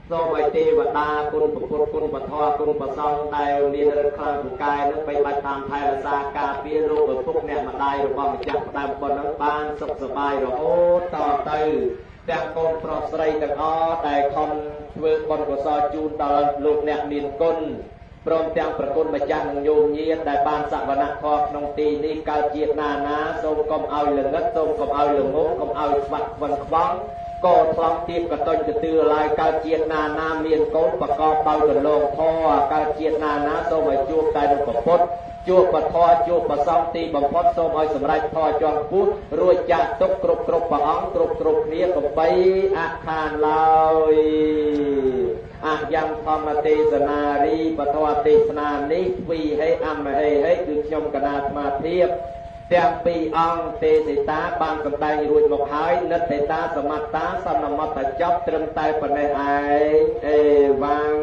សូមឲ្យទេវតាគុណពុទ្ធគុណពធគុណប្រសង្ឃដែលមានឫទ្ធិខ្លាំងពូកែនឹងបីបាច់តាមថែរក្សាការពារលោកឪពុកអ្នកម្ដាយរបស់ម្ចាស់ផ្ដើមបុណ្យនឹងបានសុខសប្បាយរហូតតទៅទាំងកូនប្រុសស្រីទាំងអស់ដែលខំធ្វើបុណ្យកុសលជូនដល់លោកអ្នកមានគុណព្រមទាំងប្រគុណម្ចាស់និងញោមញាតិដែលបានសវនធម៌ក្នុងទីនេះកើតជាតិណាសូមកុំឲ្យល្ងឹតសូមកុំឲ្យល្ងងកុំឲ្យខ្វាក់ខ្វិនខ្វងក៏ថ្លង់ទៀតកតុញកទឿឡើយកើតជាតិណាមានកូនប្រកបដោយកលងធម៌កើតជាតិណាសូមឲ្យជួបតែនឹងពុទ្ធជួបពធជួបប្រសងទីបំផុតសូមឲ្យសម្រេចធម៌ជាន់ខ្ពស់រួចចាក់ទុកគ្រប់ព្រះអង្គគ្រប់គ្នាកបីអខានឡើយអយ៉ាងធម្មទេសនារីពធទេសនានេះវិហេអមហេហេគឺខ្ញុំកណាស្មាធិទាំងពីរអង្គទេសតាបានសម្ដែងរួចមកហើយនិត្តតាសមត្តាសន្មតចប់ត្រឹមតែប៉ុណ្ណេះឯងអេវ៉ាំង